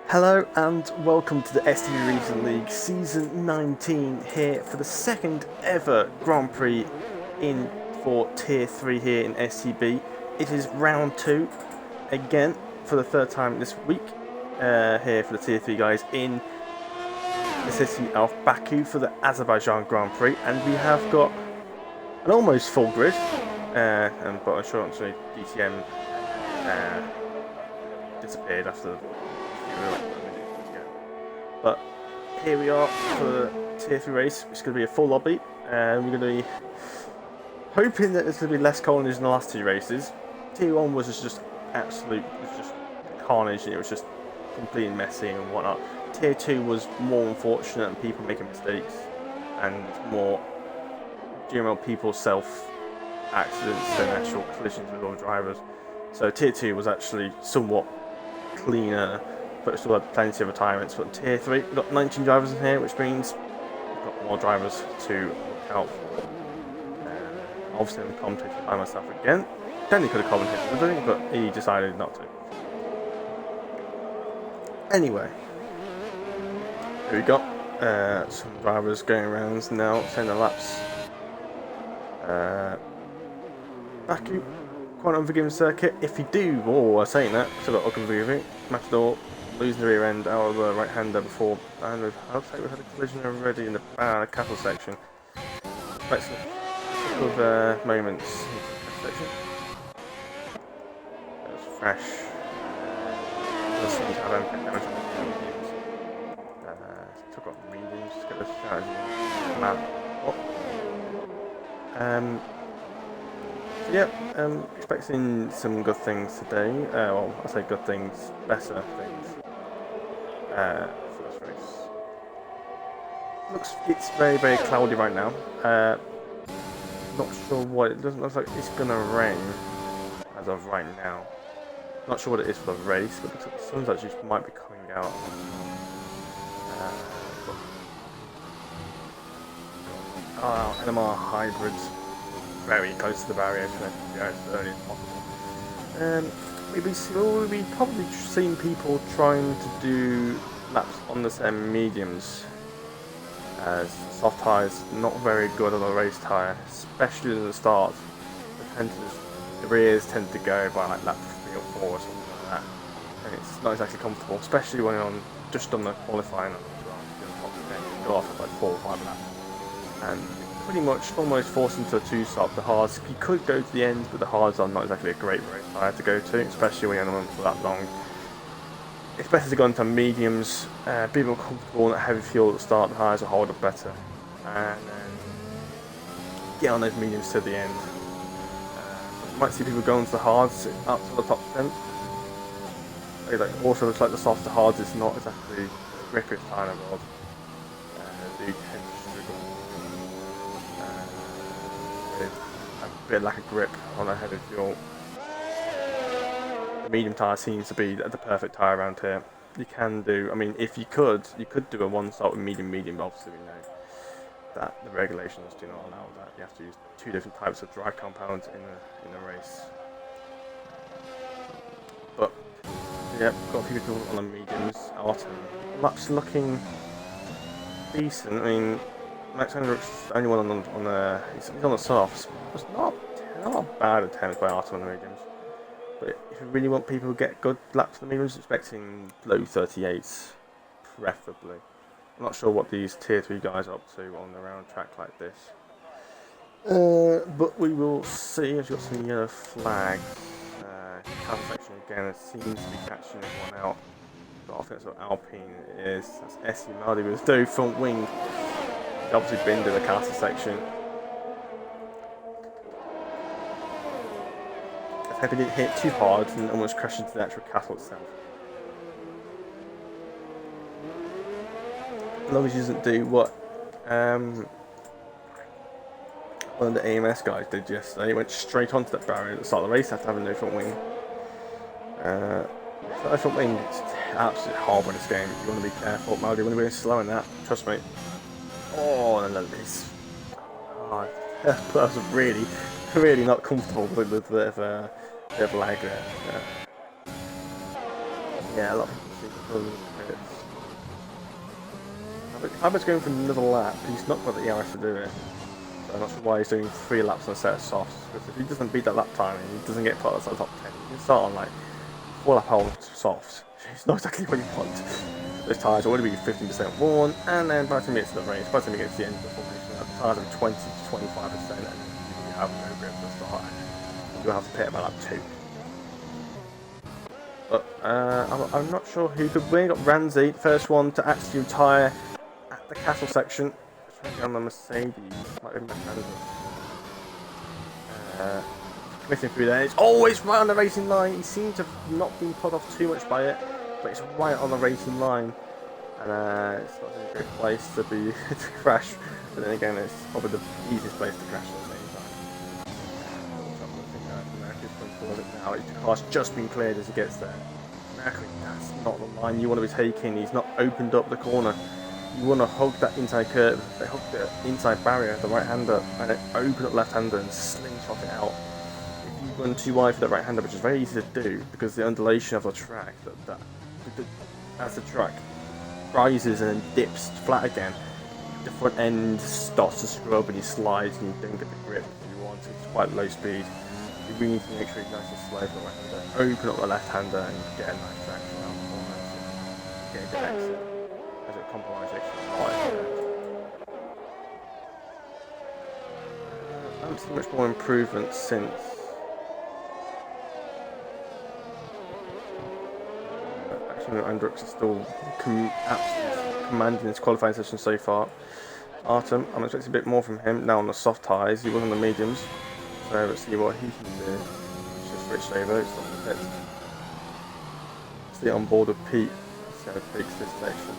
Hello and welcome to the STB Regional League Season 19 here for the second ever Grand Prix for Tier 3 here in STB. It is round 2 again for the third time this week here for the Tier 3 guys in the city of Baku for the Azerbaijan Grand Prix, and we have got an almost full grid but unfortunately DTM disappeared after but here we are for the Tier 3 race. It's going to be a full lobby, and we're going to be hoping that there's going to be less carnage in the last two races. Tier 1 was just absolute, it was just carnage, and it was just completely messy and whatnot. Tier 2 was more unfortunate and people making mistakes, and more general people self-accidents than actual collisions with other drivers. So Tier 2 was actually somewhat cleaner, but still had plenty of retirements. But in Tier 3, we've got 19 drivers in here, which means we've got more drivers to look out for. Obviously, I'm commentating by myself again. Danny could have commentated with me, but he decided not to. Anyway, here we got some drivers going around now, saying the laps. Baku, quite an unforgiving circuit. If you do, saying that, so got unforgiving. Matador losing the rear end out of the right hander before, and looks like we've had a collision already in the castle section. Quite a couple of moments in the castle section. That was fresh. Doesn't seem to have any damage on the mediums. Took off the mediums to get the strategy map. So yeah, expecting some good things today. Well, I say good things, better things for this race. It's very, very cloudy right now. Not sure what it doesn't look like. It's gonna rain as of right now. Not sure what it is for the race, but the sun's actually might be coming out. NMR hybrids. Very close to the barrier, so as early as possible. We've probably seen people trying to do laps on the same mediums, as soft tyres not very good on a race tyre, especially at the start. The rears tend to go by like lap 3 or 4 or something like that, and it's not exactly comfortable, especially when you're just on the qualifying. You go off at like 4 or 5 laps, and pretty much almost forced into a 2-stop. The hards, you could go to the end, but the hards are not exactly a great race tyre to go to, especially when you're on them for that long. It's better to go into mediums, be more comfortable and heavy fuel at the start. The tyres will hold up better, and then get on those mediums to the end. You might see people going to the hards up to the top 10. Also, looks like the softer hards is not exactly the grippiest tyre in the world. They tend to struggle. A bit of lack of grip on a heavy fuel. The medium tyre seems to be the perfect tyre around here. You can do, I mean, if you could do a one-stop with medium, but obviously we know that the regulations do not allow that. You have to use 2 different types of dry compounds in a race. But yeah, got a few people on the mediums. Laps looking decent. I mean, Max Hendrick's the only one on the he's on the softs. It's not a bad attempt by Artem on the mediums. But if you really want people to get good laps on the mediums, expecting low 38s, preferably. I'm not sure what these Tier 3 guys are up to on the round track like this. But we will see. I've got some yellow flags. Castle section again, it seems to be catching everyone out. But I think that's what Alpine is. That's SE Maldi with no front wing. Obviously been to the castle section. I hope he didn't hit too hard and almost crashed into the actual castle itself. As long as he doesn't do what one of the AMS guys did yesterday. He went straight onto that barrier at the start of the race after having no front wing. No front wing is absolutely horrible in this game. You want to be careful, Maldi. You want to be slow in that. Trust me. Oh, no, this. Oh, that was really not comfortable with the bit of lag there. Yeah, a lot of people see the problem with it. If Hybert's going for another lap, he's not got the ERS to do it. So I'm not sure why he's doing 3 laps on a set of softs. Because if he doesn't beat that lap time and he doesn't get put outside the top 10, he can start on like 4 lap hole softs. It's not exactly what you want. Those tyres are already be 15% worn, and then by the time he gets to the race, by the time he gets to the end of the formation, the tyres are 20 to 25%, and you have no grip for the start. You'll have to pit about lap 2. But I'm not sure who could win. Got Ramsey, first one to actually retire at the castle section. On the Mercedes, might be missing through there. It's always right on the racing line. He seems to have not been put off too much by it, but it's right on the racing line, and it's not a great place to be to crash. But then again, it's probably the easiest place to crash at the same time. America's going forward now. The car's just been cleared as he gets there. America, that's not the line you want to be taking. He's not opened up the corner. You want to hug that inside curve, they hug the inside barrier, the right-hander, and then open up left-hander and slingshot it out. If you run too wide for the right-hander, which is very easy to do, because the undulation of the track, as the track rises and then dips flat again, the front end starts to scrub and you slide and you don't get the grip you want. It's quite low speed. You really need to make sure you're nice and slow for the right-hander. Open up the left-hander and get a nice traction around the corner. Get a good exit. As it compromises I haven't seen much more improvement since actually Andrux is still absolutely commanding his qualifying session so far. Artem, I'm expecting a bit more from him now on the soft tyres. He was on the mediums, so let's see what he can do. He's just switched over, it's on the pit. Stay on board with Pete, so he takes this section.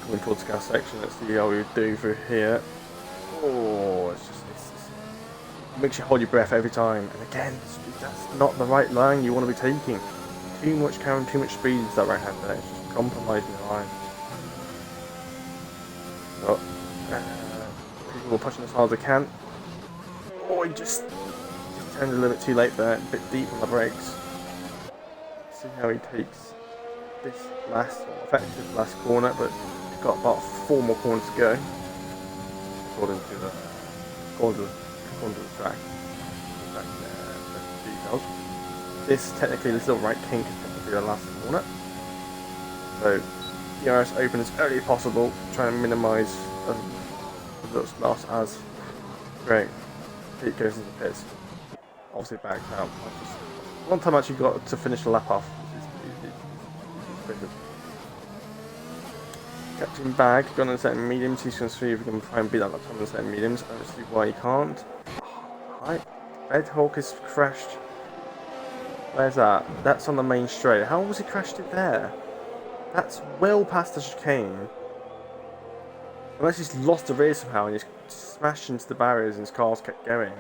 Coming towards the gas section, let's see how we would do through here. Oh, it's just makes you hold your breath every time. And again, that's not the right line you want to be taking. Too much carrying, too much speed into that right hand there. It's just compromising the line. So, people will push as hard as they can. Oh, he just turned a little bit too late there, a bit deep on the brakes. See how he takes this effective last corner, but got about 4 more corners to go, according to the track details. This little right kink is technically the last corner, so DRS open as early as possible, trying to minimise the loss as great. Pete goes into the pits, obviously backs out. One time I actually got to finish the lap off. Captain Bag, gone on set mediums, he's going to see if we can try and beat that lap time on set mediums. I don't see why he can't. Right, Red Hawk has crashed. Where's that? That's on the main straight. How was he crashed it there? That's well past the chicane. Unless he's lost the rear somehow and he's smashed into the barriers and his car's kept going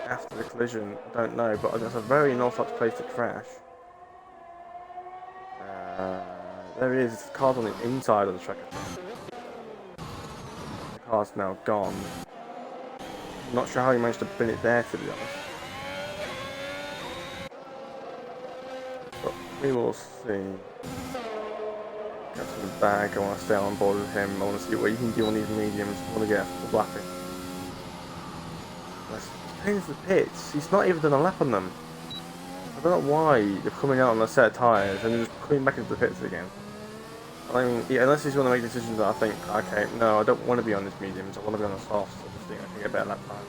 after the collision. I don't know, but that's a very unorthodox place to crash. There he is, the car's on the inside of the track. The car's now gone. I'm not sure how he managed to bin it there, to be honest. But we will see. Captain Bag, I want to stay on board with him. I want to see what he can do on these mediums. I want to get the lapping. Let's change the pits. He's not even done a lap on them. I don't know why they're coming out on a set of tyres and just coming back into the pits again. I mean, yeah, unless he's going to make decisions that I think, okay, no, I don't want to be on this mediums, I want to be on the softs, I just think I can get a better lap time.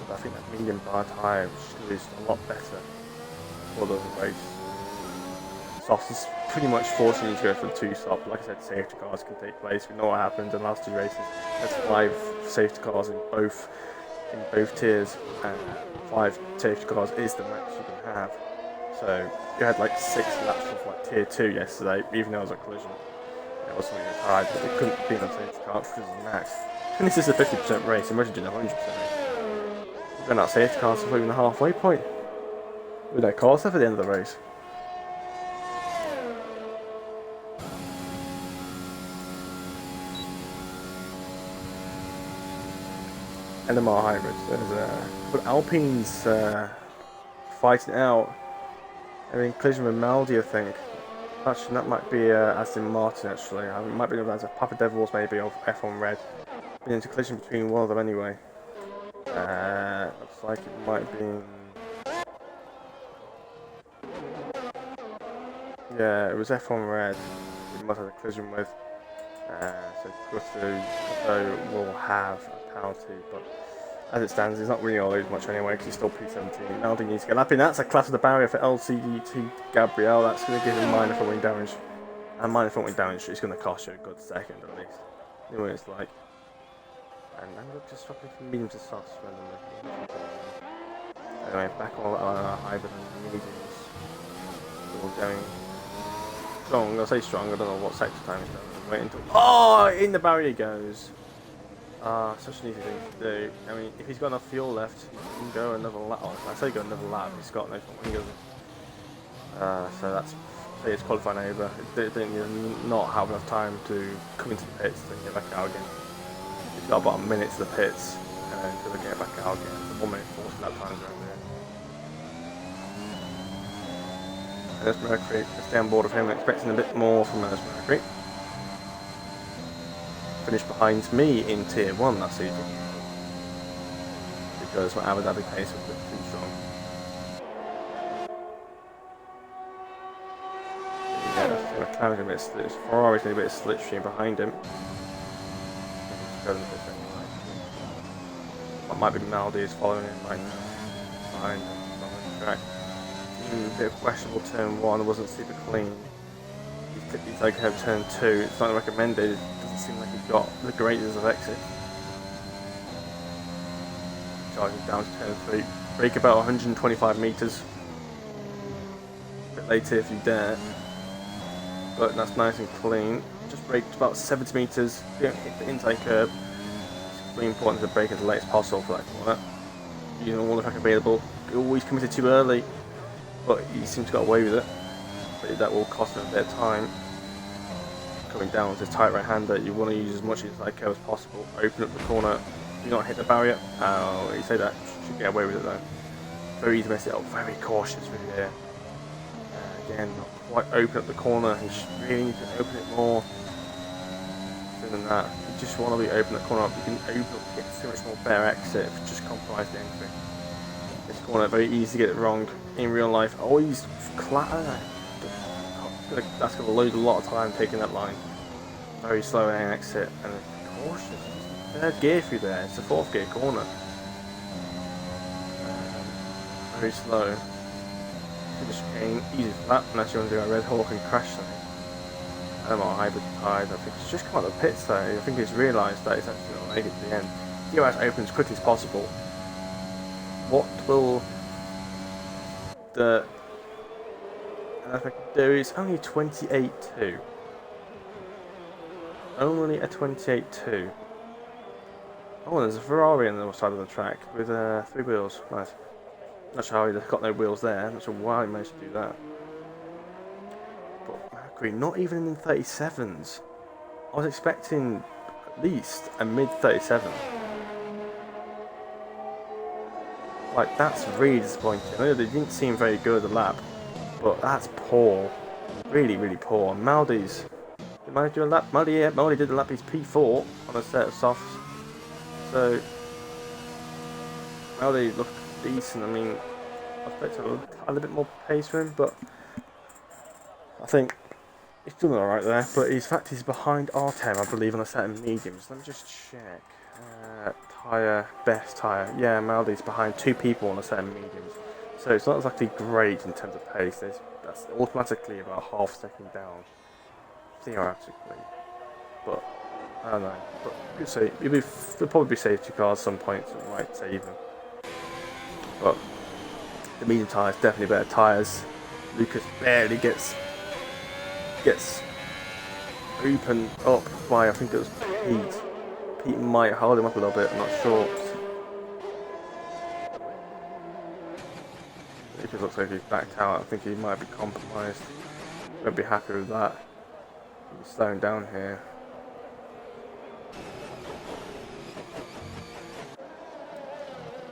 But I think that medium tyre is a lot better for the race. Softs is pretty much forcing you to go for the 2 stop. Like I said, safety cars can take place. We know what happened in the last 2 races. There's 5 safety cars in both tiers, and 5 safety cars is the max you can have. So you had like 6 laps of like tier 2 yesterday, even though it was a collision. It was something hard, but they couldn't be on the safety car because of the max. And this is a 50% race, imagine doing a 100% race. We're going out safety cars before even the halfway point. With no cars left at the end of the race. NMR hybrids. But Alpine's fighting out. I mean, collision with Maldi, I think. Actually, that might be Aston Martin, actually. It might be as a Papa Devils, maybe, of F1 Red. Been into collision between one of them anyway. Looks like it might be. Yeah, it was F1 Red. We must have a collision with. So Gusto will have a penalty, but as it stands, he's not really going to lose much anyway because he's still P17. Naldi needs to get lapping. That's a clash of the barrier for LCDT Gabriel. That's going to give him minor front wing damage. And minor front wing damage is going to cost you a good second at least. You know what it's like. And I'm just swapping from medium to soft randomly. Anyway, back on hybrid and mediums. We're going strong. I'll say strong. I don't know what sector time it's done. Wait until. Oh! In the barrier goes. Such an easy thing to do. I mean, if he's got enough fuel left, he can go another lap. Oh, I say go another lap. He's got no front wing. So that's. Say it's qualifying over. It didn't not have enough time to come into the pits and get back out again. He's got about a minute to the pits until they get back out again. So 1 minute 40 lap times around there. And there's Mercury. Let's stay on board of him. Expecting a bit more from Mercury. Finished behind me in Tier 1 that season. Because my Abu Dhabi pace was a bit too strong. Yeah, McLaren's a bit slippery. Ferrari's a bit slippery behind him. That might be Maldives following him right now. Behind him on the track. A bit of questionable turn 1, wasn't super clean. He's like have turn 2, it's not recommended, it doesn't seem like he's got the greatest of exit. Charging down to turn 3, brake about 125 metres. A bit later if you dare, but that's nice and clean. Just braked about 70 metres, don't hit the inside curb. It's really important to brake as late as possible for that corner. Using all the track available, always committed too early, but he seems to got away with it. But that will cost him a bit of time. Coming down with his tight right hander, you want to use as much inside curve as possible. Open up the corner, do not hit the barrier. Oh, you say that, should get away with it though. Very easy to mess it up, very cautious through here. Again, not quite open up the corner, you really need to open it more. Than that, you just want to be open the corner up, you can open up, get so much more better exit, just compromise the entry. This corner, very easy to get it wrong in real life. Always clatter. That's going to lose a lot of time taking that line. Very slow in exit and cautious. Third gear through there, it's a 4th gear corner. Very slow. The chicane, easy flat, unless you want to do a Red Hawk and crash something. I don't know, hybrid tide. I think it's just come out of the pits though. I think he's realised that it's actually not make it to the end. DRS open as quickly as possible. What will the I can do is only 28.2. Only a 28.2. Oh, there's a Ferrari on the other side of the track with 3 wheels. Nice. Not sure how he's got no wheels there. Not sure why he managed to do that. But Mercury, not even in 37s. I was expecting at least a mid 37. Like, that's really disappointing. I know they didn't seem very good at the lap, but that's poor. Really, really poor. Maldi's. Did Maldi do a lap? Maldi, yeah, Maldi did a lap. He's P4 on a set of softs. So, Maldi looked decent. I mean, I expected a little bit more pace from him, but I think he's doing alright there. But in fact, he's behind R10, I believe, on a set of mediums. Let me just check. Tyre, best tyre. Yeah, Maldi's behind 2 people on a set of mediums. So it's not exactly great in terms of pace. That's automatically about half a second down, theoretically. But I don't know. But we'll see. There'll probably be safety cars at some point, so it might save him. But the medium tyres definitely better tyres. Lucas barely gets opened up by, I think it was Pete. Pete might hold him up a little bit. I'm not sure. It looks like he's backed out. I think he might be compromised. Won't be happy with that. He's slowing down here.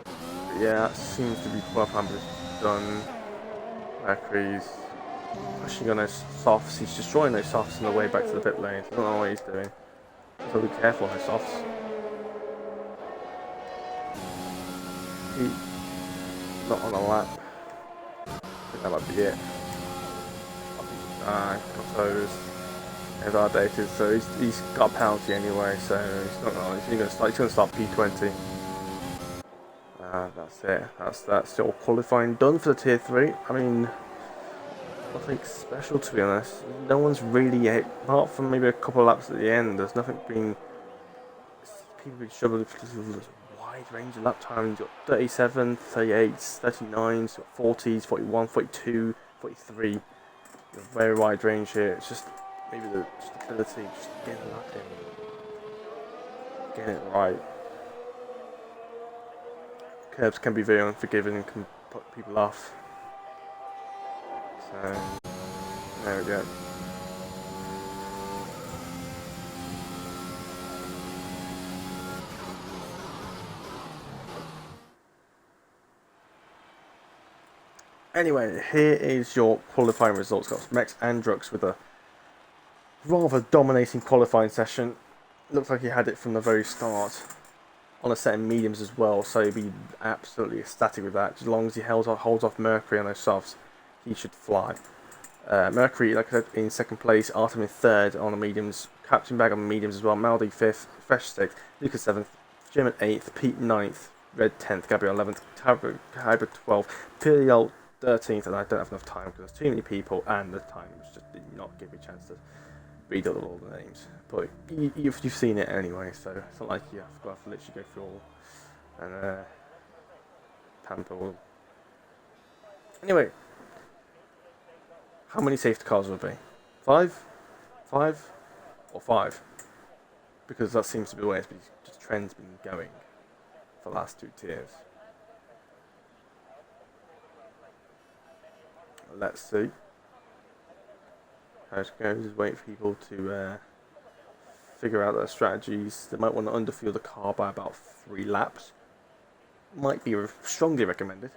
But yeah, that seems to be 1200 done. Mercury's pushing on those softs. He's destroying those softs on the way back to the pit lane. I don't know what he's doing. So be careful on those softs. He's not on a lap. I think that might be it. Got those. There's our data, so he's got a penalty anyway, so he's not gonna. He's gonna start P20. That's it. That's all qualifying done for the tier 3. I mean, nothing special to be honest. No one's really hit, apart from maybe a couple of laps at the end. There's nothing been. People have been struggling for this wide range of lap times. You've got 37, 38s, 39s, 40s, 41, 42, 43. A very wide range here. It's just maybe the ability, just getting a lap in, getting it right. Curbs can be very unforgiving and can put people off. So there we go. Anyway, here is your qualifying results. Got Max Andrux with a rather dominating qualifying session. Looks like he had it from the very start. On a set of mediums as well, so he'd be absolutely ecstatic with that. As long as he holds off Mercury on those softs, he should fly. Mercury, like I said, in second place, Artem in third on the mediums, Captain Bag on the mediums as well, Maldi fifth, Fresh sixth, Lucas seventh, German eighth, Pete ninth, Red 10th, Gabriel 11th, Hybrid 12th, Piliol 13th, and I don't have enough time because there's too many people and the time just did not give me a chance to read all the names. But you've seen it anyway, so it's not like you have to literally go through all and pamper all. Anyway, how many safety cars will be? 5? 5? Or 5? Because that seems to be the way the trend's been going for the last 2 tiers. Let's see how it goes. Just wait for people to figure out their strategies. They might want to underfuel the car by about 3 laps. Might be strongly recommended.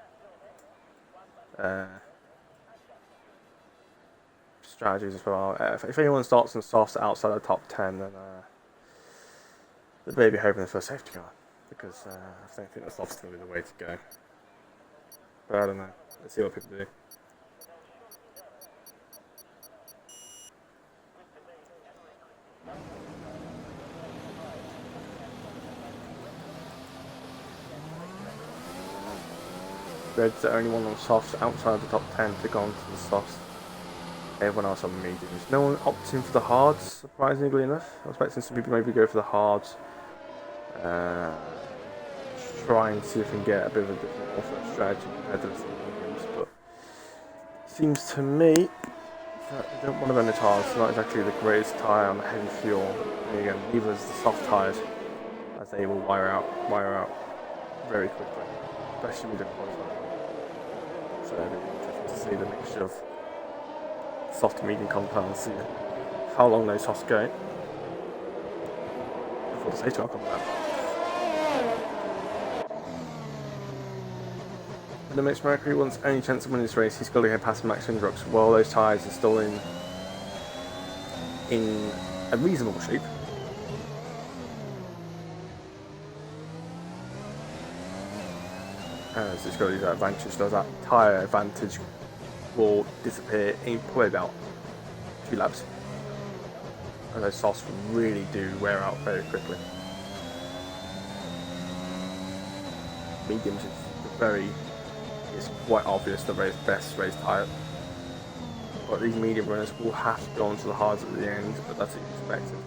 Strategies as well. If anyone starts and softs outside the top 10, then they may be hoping for a safety car, because I don't think the soft's going to be the way to go. But I don't know. Let's see what people do. Red's the only one on softs outside the top 10 to go on to the softs. Everyone else on mediums. No one opts in for the hards, surprisingly enough. I was expecting some people maybe go for the hards. Trying to see if we can get a bit of a different orthodox strategy compared to the mediums, but it seems to me that they don't want to burn the tyres. It's not exactly the greatest tyre on the heavy fuel. And again, neither is the soft tyres, as they will wire out very quickly, especially with the qualifying. So it'll be interesting to see the mixture of soft and medium compounds, see how long those softs go before the safety car comes out. And the Mixed Mercury wants any chance of winning this race, he's got to get past Max Indrux while those tyres are still in a reasonable shape. As it's got these advantages, so that tyre advantage will disappear in probably about 2 laps. And those softs really do wear out very quickly. Mediums it's quite obvious the best race tyre. But these medium runners will have to go onto the hards at the end, but that's expected.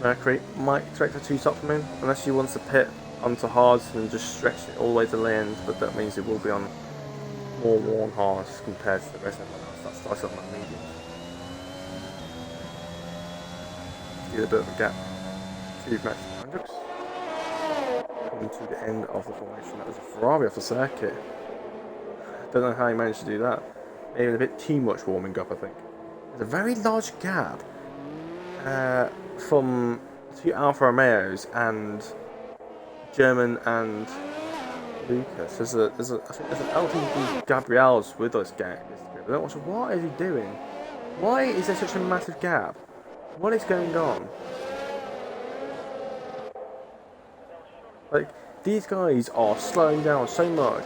Mercury might expect a 2-stop from him, unless he wants to pit onto hards and just stretch it all the way to the end, but that means it will be on more worn hards compared to the rest of everyone else that starts on that medium. See a bit of a gap. Huge match for Hendricks. Coming to the end of the formation. That was a Ferrari off the circuit. Don't know how he managed to do that. Maybe a bit too much warming up, I think. There's a very large gap from 2 Alfa Romeos and German and Lucas. I think there's an LTD Gabriel's with us gang. I don't watch. What is he doing? Why is there such a massive gap? What is going on? Like, these guys are slowing down so much.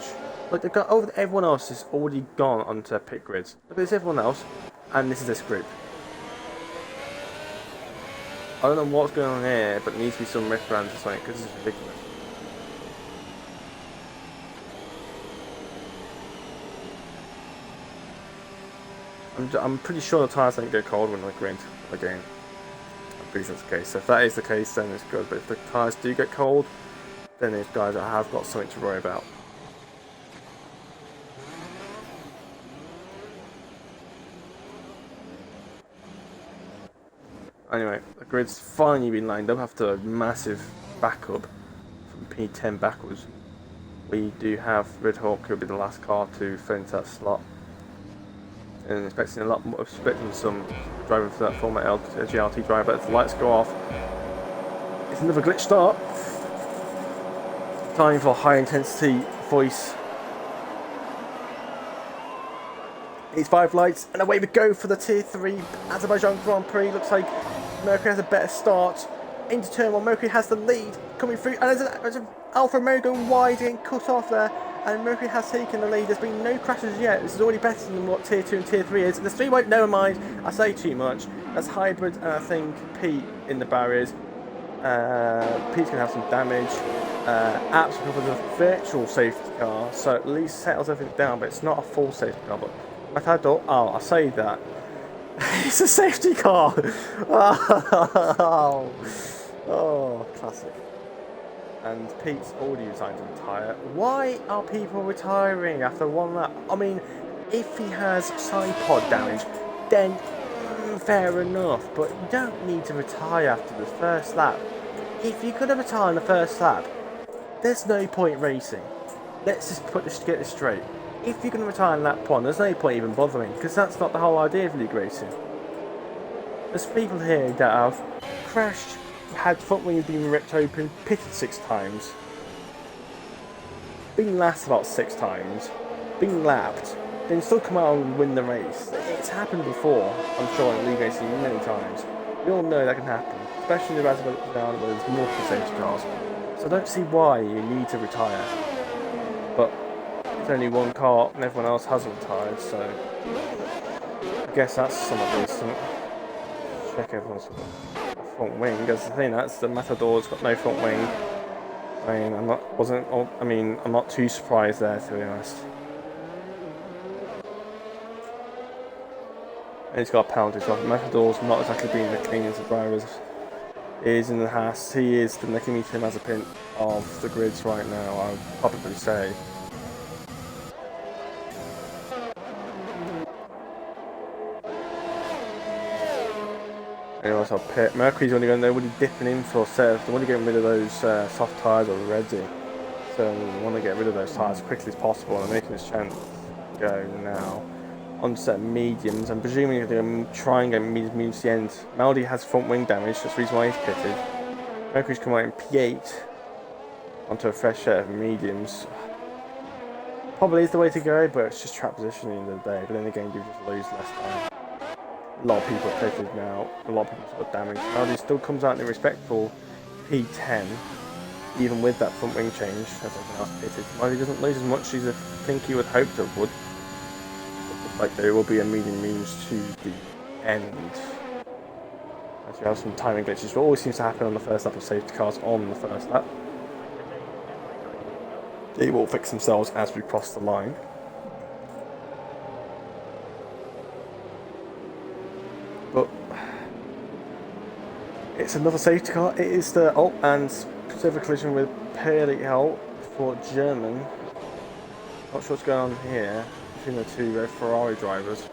Like, they've got over everyone else has already gone onto their pit grids. Look at this, everyone else, and this is this group. I don't know what's going on here, but there needs to be some wristbands or something, because this is ridiculous. I'm pretty sure the tyres don't get cold when they grind again. I'm pretty sure that's the case. So if that is the case, then it's good. But if the tyres do get cold, then these guys have got something to worry about. Anyway, the grid's finally been lined up after a massive backup from P10 backwards. We do have Red Hawk, who'll be the last car to fill into that slot. And expecting a lot more, expecting some driving for that former GLT driver. As the lights go off, it's another glitch start. Time for high intensity voice. It's 5 lights, and away we go for the Tier 3 Azerbaijan Grand Prix. Looks like Mercury has a better start. Into turn 1, Mercury has the lead coming through, and there's an Alfa Romeo going wide, getting cut off there. And Mercury has taken the lead. There's been no crashes yet. This is already better than what Tier 2 and Tier 3 is. The 3 won't, never mind. I say too much. That's Hybrid and I think Pete in the barriers. Pete's going to have some damage. Apps with a virtual safety car, so at least settles everything down, but it's not a full safety car. But Matador, oh, I say that. It's a safety car. Oh, classic. And Pete's already decided to retire. Why are people retiring after one lap? I mean, if he has side pod damage, then fair enough. But you don't need to retire after the first lap. If you're going to retire in the first lap, there's no point racing. Let's just get this straight. If you're going to retire in lap 1, there's no point even bothering, because that's not the whole idea of league racing. There's people here that have crashed, had front wings being ripped open, pitted 6 times, been last about 6 times, been lapped, then still come out and win the race. It's happened before, I'm sure, in league racing many times. We all know that can happen, especially in the Azerbaijan where there's multiple safety cars. So I don't see why you need to retire. But it's only one car and everyone else hasn't retired, so I guess that's somewhat decent. Check everyone's front wing. That's the thing. That's the Matador's got no front wing. I mean, I'm not too surprised there, to be honest. And he's got a penalty, so Matador's not exactly being the cleanest of drivers. He is in the Haas. He is the Nikita Mazepin of the grids right now, I would probably say. Anyway, so pit. Mercury's only going, they're already dipping in for sets. They want to get rid of those soft tyres already. So they want to get rid of those tyres as quickly as possible, and they're making this chance go now. On set mediums, I'm presuming they're going to try and get mediums to the end. Maldi has front wing damage, that's the reason why he's pitted. Mercury's come out in P8 onto a fresh set of mediums. Probably is the way to go, but it's just track positioning at the end of the day. But then again, you just lose less time. A lot of people are pitted now, a lot of people got damage. Maldi still comes out in a respectful P10, even with that front wing change, as everyone else pitted. Maldi doesn't lose as much as I think he would hope it would. Like there will be a mediums to the end. As you have some timing glitches, what always seems to happen on the first lap of safety cars on the first lap. They will fix themselves as we cross the line. But it's another safety car. It is the and severe collision with Perli Hell for German. Not sure what's going on here. The 2 Ferrari drivers.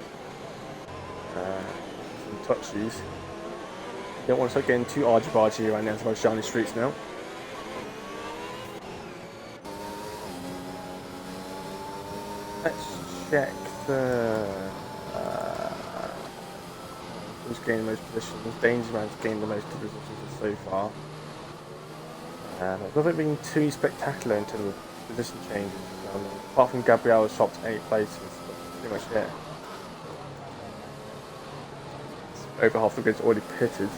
Some touchies. You don't want to start getting too argy-bargy around the Azerbaijan streets now. Let's check the who's gaining the most positions. Dangerman's gained the most positions so far. There's nothing been too spectacular in terms of position changes. Apart from Gabriel's swapped 8 places, that's pretty much it. Over half the grid's already pitted.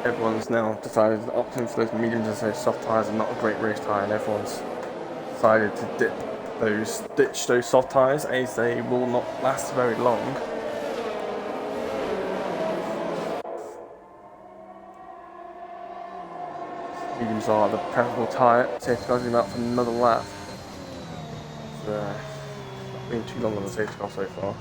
Everyone's now decided that opting for those mediums and those soft tyres are not a great race tyre, and everyone's decided to ditch those soft tyres as they will not last very long. Mediums are the preferable tyre. Safety car's going out for another lap. It's not been too long on the safety car so far.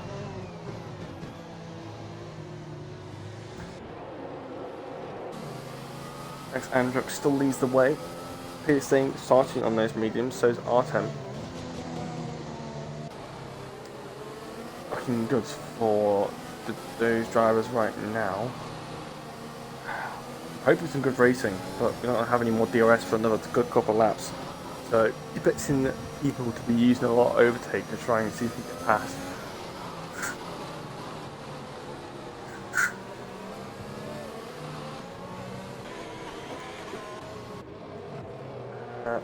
Max Andruk still leads the way. Piercing starting on those mediums, so is Artem. Looking good for those drivers right now. Hoping some good racing, but we don't have any more DRS for another good couple of laps. So expecting people to be using a lot of overtake to try and see if we can pass.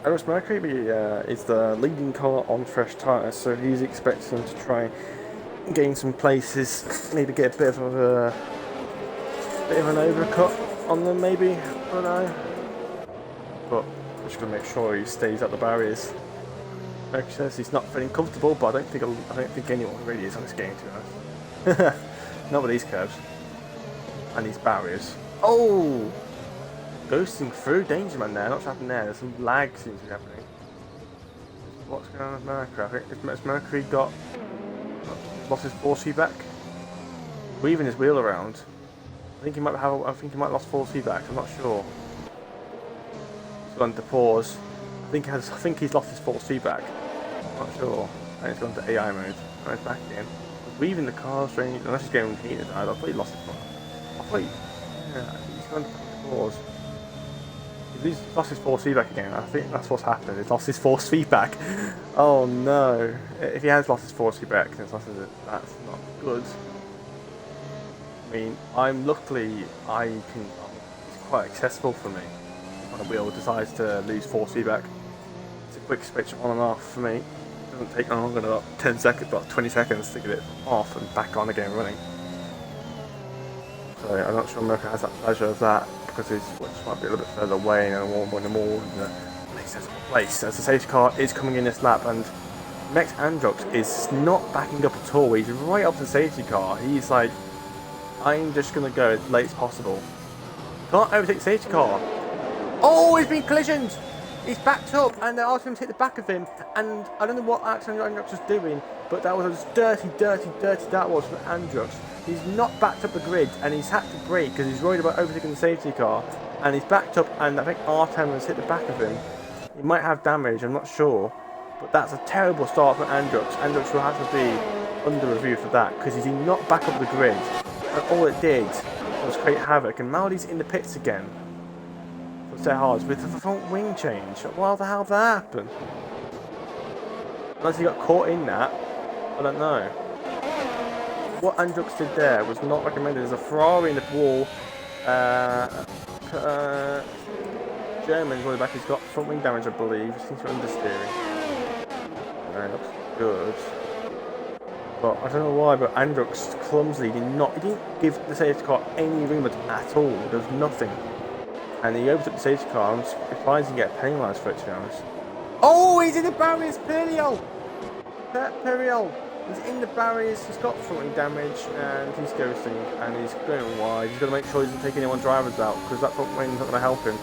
Aris Mercury is the leading car on fresh tyres, so he's expecting to try and gain some places, maybe get a bit of an overcut on them, maybe. I don't know. But I'm just gonna make sure he stays at the barriers. Mercury says he's not feeling comfortable, but I don't think anyone really is on this game, to be honest. Not with these curves and these barriers. Oh. Ghosting through Danger Man there, what's happened there? There's some lag seems to be happening. What's going on with Mercury? I think has Mercury lost his force feedback? Weaving his wheel around. I think he might have lost force feedback, I'm not sure. He's gone to pause. I think he's lost his force feedback. I'm not sure. And he's gone to AI mode. And he's back again. Weaving the car strange, unless he's getting heated. I thought he lost his force. He's gone to pause. He's lost his force feedback again. I think that's what's happened. He's lost his force feedback. Oh no. If he has lost his force feedback, then that's not good. I mean, it's quite accessible for me. When a wheel decides to lose force feedback, it's a quick switch on and off for me. It doesn't take longer than about 10 seconds, about 20 seconds to get it off and back on again running. So I'm not sure America has that pleasure of that, because it might be a little bit further away and more in the accessible place. As the safety car is coming in this lap, and Max Androx is not backing up at all. He's right up to the safety car. He's like, I'm just going to go as late as possible. Can't overtake the safety car. Oh, he's been collisioned! He's backed up, and the Artem's hit the back of him, and I don't know what Androx was doing, but that was as dirty that was from Androx. He's not backed up the grid, and he's had to brake because he's worried about overtaking the safety car, and he's backed up, and I think Artem has hit the back of him. He might have damage, I'm not sure, but that's a terrible start for Androx. Androx will have to be under review for that, because he's not back up the grid, and all it did was create havoc, and Maldi's in the pits again. So hard with the front wing change. Why the hell did that happen? Unless he got caught in that, I don't know. What Androx did there was not recommended. There's a Ferrari in the wall. German's on the back. He's got front wing damage, I believe. Seems to be understeering. That looks good. But I don't know why, but Androx clumsily he didn't give the safety car any movement at all. There was nothing. And he overtook the safety car. I'm surprised he get penalised for it, to be honest. Oh, he's in the barriers, Periol! He's in the barriers, he's got front wing damage, and he's ghosting, and he's going wide. He's got to make sure he doesn't take anyone's drivers out, because that front wing's not going to help him.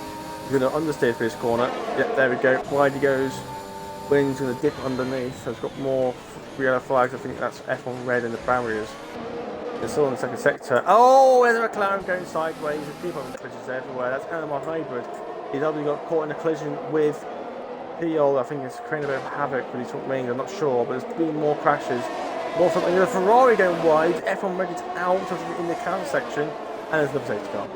He's going to understeer for this corner. Yep, there we go. Wide he goes. Wing's going to dip underneath. So it's got more yellow flags. I think that's F1 red in the barriers. It's all in the second sector. Oh, there's a McLaren going sideways. There's people having collisions everywhere. That's Animal Hybrid. He's obviously got caught in a collision with Piol. I think it's creating a bit of havoc with his front wing. I'm not sure, but there's been more crashes. More front wing. There's a Ferrari going wide. F1 Reddit's out in the counter section. And there's another safety car.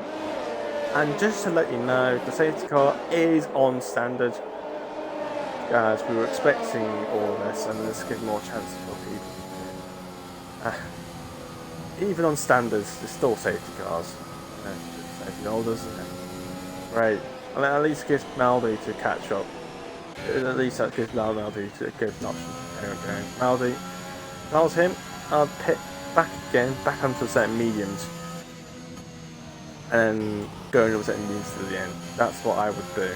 And just to let you know, the safety car is on standard. As we were expecting all of this, and this gives more chances for people. even on standards, there's still safety cars. Safety holders. Great. And at least gives Maldi to catch up. At least that gives Maldi to give an option. Okay. Maldi. Tells him, I'll pit back again, back onto the set of mediums. And go into the set of mediums to the end. That's what I would do.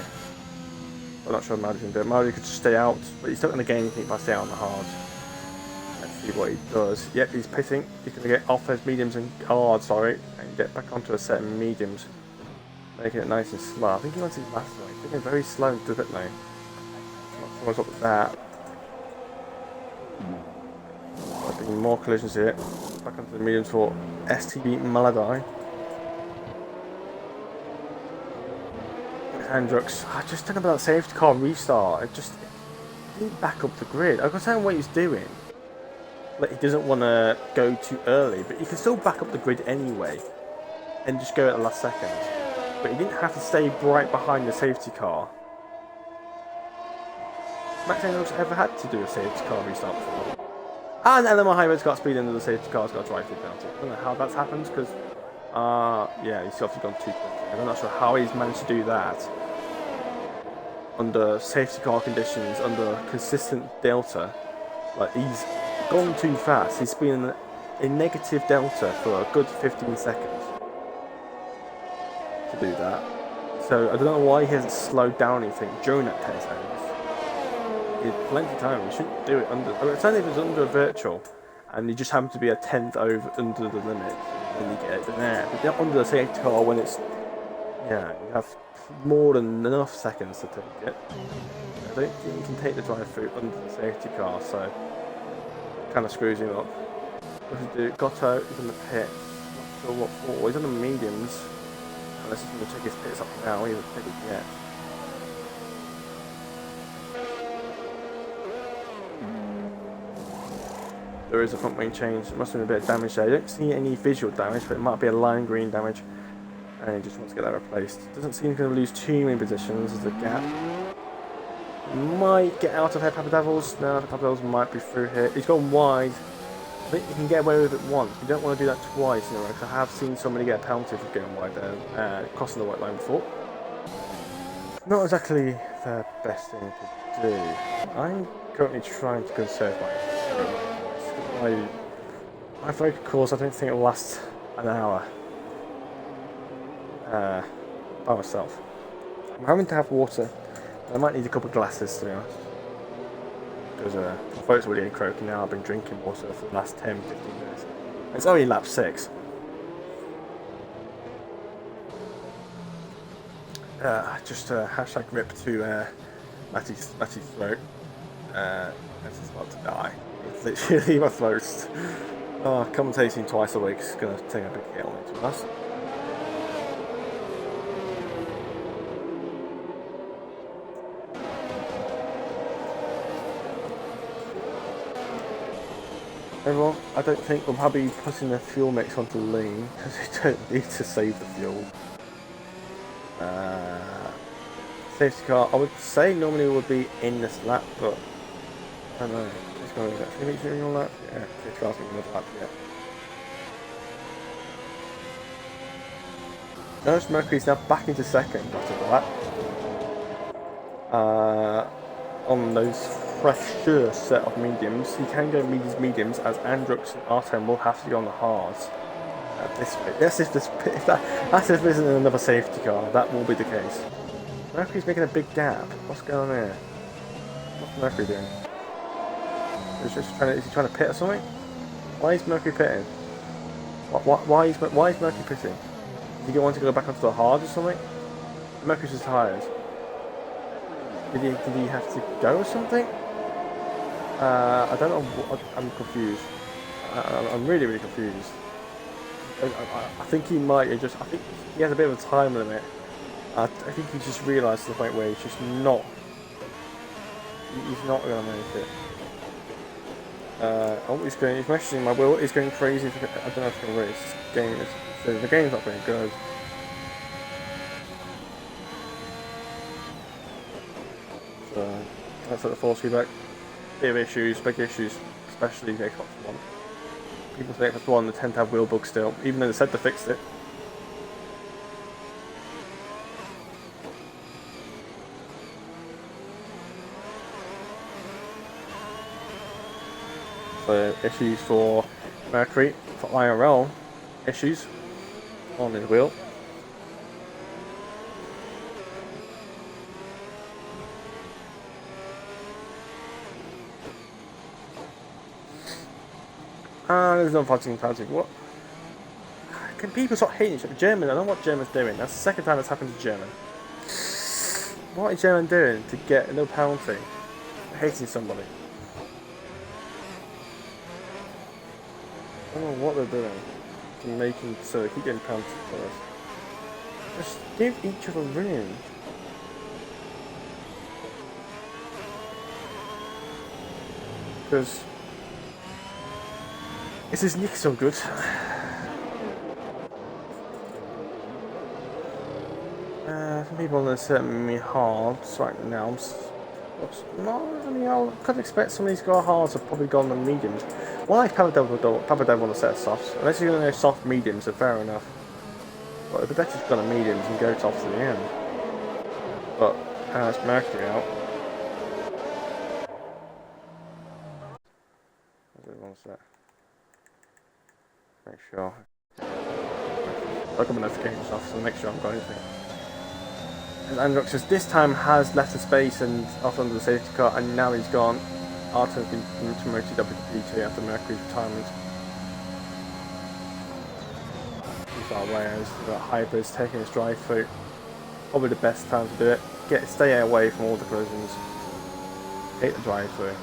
I'm not sure Maldi can do it. Maldi could just stay out, but he's not going to gain anything by staying out on the hard. Let's see what he does. Yep, he's pitting. He's going to get off those mediums and hard, sorry, and get back onto a set of mediums. Making it nice and slow. I think he wants his last one. He's getting very slow and deliberately. Not sure what's up with that. There's been more collisions here. Back onto the mediums for STB Maladai. Hendricks. I just don't know about that safety car restart. It didn't back up the grid. I can understand what he's doing. Like, he doesn't want to go too early, but he can still back up the grid anyway and just go at the last second. But he didn't have to stay right behind the safety car. Max Hendricks ever had to do a safety car restart before. And LMR Hybrids got speed into the safety car's got a drive-through penalty. I don't know how that's happened because, yeah, he's obviously gone too quickly. I'm not sure how he's managed to do that under safety car conditions, under consistent delta. Like, he's gone too fast. He's been in negative delta for a good 15 seconds to do that. So I don't know why he hasn't slowed down anything during that 10 seconds. He had plenty of time. He shouldn't do it under. It's only if it's under a virtual, and you just happen to be a tenth over under the limit, then you get it there. But not under the safety car when it's, yeah, you have more than enough seconds to take it. I don't think you can take the drive through under the safety car, so it kind of screws him up. What does he do? Gotto is in the pit. Not sure what for. He's on the mediums. Unless he's going to check his pits up now. He hasn't picked it yet. There is a front wing change. There must have been a bit of damage there. I don't see any visual damage, but it might be a lime green damage. And he just wants to get that replaced. Doesn't seem to lose too many positions. There's a gap. He might get out of here, Papa Devils. No, Papa Devils might be through here. He's gone wide. I think you can get away with it once. You don't want to do that twice in a row, because I have seen somebody get a penalty for going wide there, crossing the white line before. Not exactly the best thing to do. I'm currently trying to conserve my vocal course. I don't think it'll last an hour by myself. I'm having to have water. I might need a couple of glasses, to be honest. Because my throat's really croaking now. I've been drinking water for the last 10-15 minutes. It's only lap 6. Just hashtag rip to Matty's throat. It's about to die. It's literally my throat. Commentating twice a week is going to take a big hit on it, to be honest. Everyone, I don't think we'll probably be putting the fuel mix onto lean because we don't need to save the fuel. Safety car, I would say normally would be in this lap, but I don't know. It's going to be actually in your lap. Yeah, safety car's in the lap. Yeah. Notice Mercury's now back into second after the lap. On those fresher set of mediums, he can go mediums as Andrux and Artem will have to go on the hards at this rate. That's if there isn't another safety car, that will be the case. Mercury's making a big gap. What's going on here? What's Mercury doing? Is he trying to pit or something? Why is Mercury pitting? Why is Mercury pitting? Did he want to go back onto the hard or something? Mercury's just tired. Did he have to go or something? I don't know. I'm confused. I'm really confused. I think he might have just. I think he has a bit of a time limit. I think he just realised to the point where he's just not. He's not going to make it. He's messaging my will. He's going crazy. I don't know if I can race. The game's not very good. So that's at the force feedback. Bit of issues, big issues, especially the Xbox One. people say F1 they tend to have wheel bugs still, even though they said they fixed it. So issues for Mercury, for IRL issues on his wheel. There's no fighting planting. What? Can people stop hating each other? German, I don't know what German's doing. That's the second time that's happened to German. What is German doing to get no penalty? Hating somebody. I don't know what they're doing to making so they keep getting penalties for us. Just give each other room. Because is his nick so good? Some people are setting me hard right now. I couldn't expect some of these go hards have probably gone on mediums. Well, I Papa Dev want to set softs. Unless you're going to go soft mediums, so fair enough. But it'd be better if you've gone on mediums and go tops to the end. But it's Mercury out. One sec. Make sure. I've got my notifications off, so make sure I haven't got anything. And Androx says this time has left the space and off under the safety car, and now he's gone. Arthur's been promoted WP2 after Mercury's retirement. He's got Reyes, he's got hybrids taking his drive through. Probably the best time to do it. Stay away from all the collisions. Take the drive through.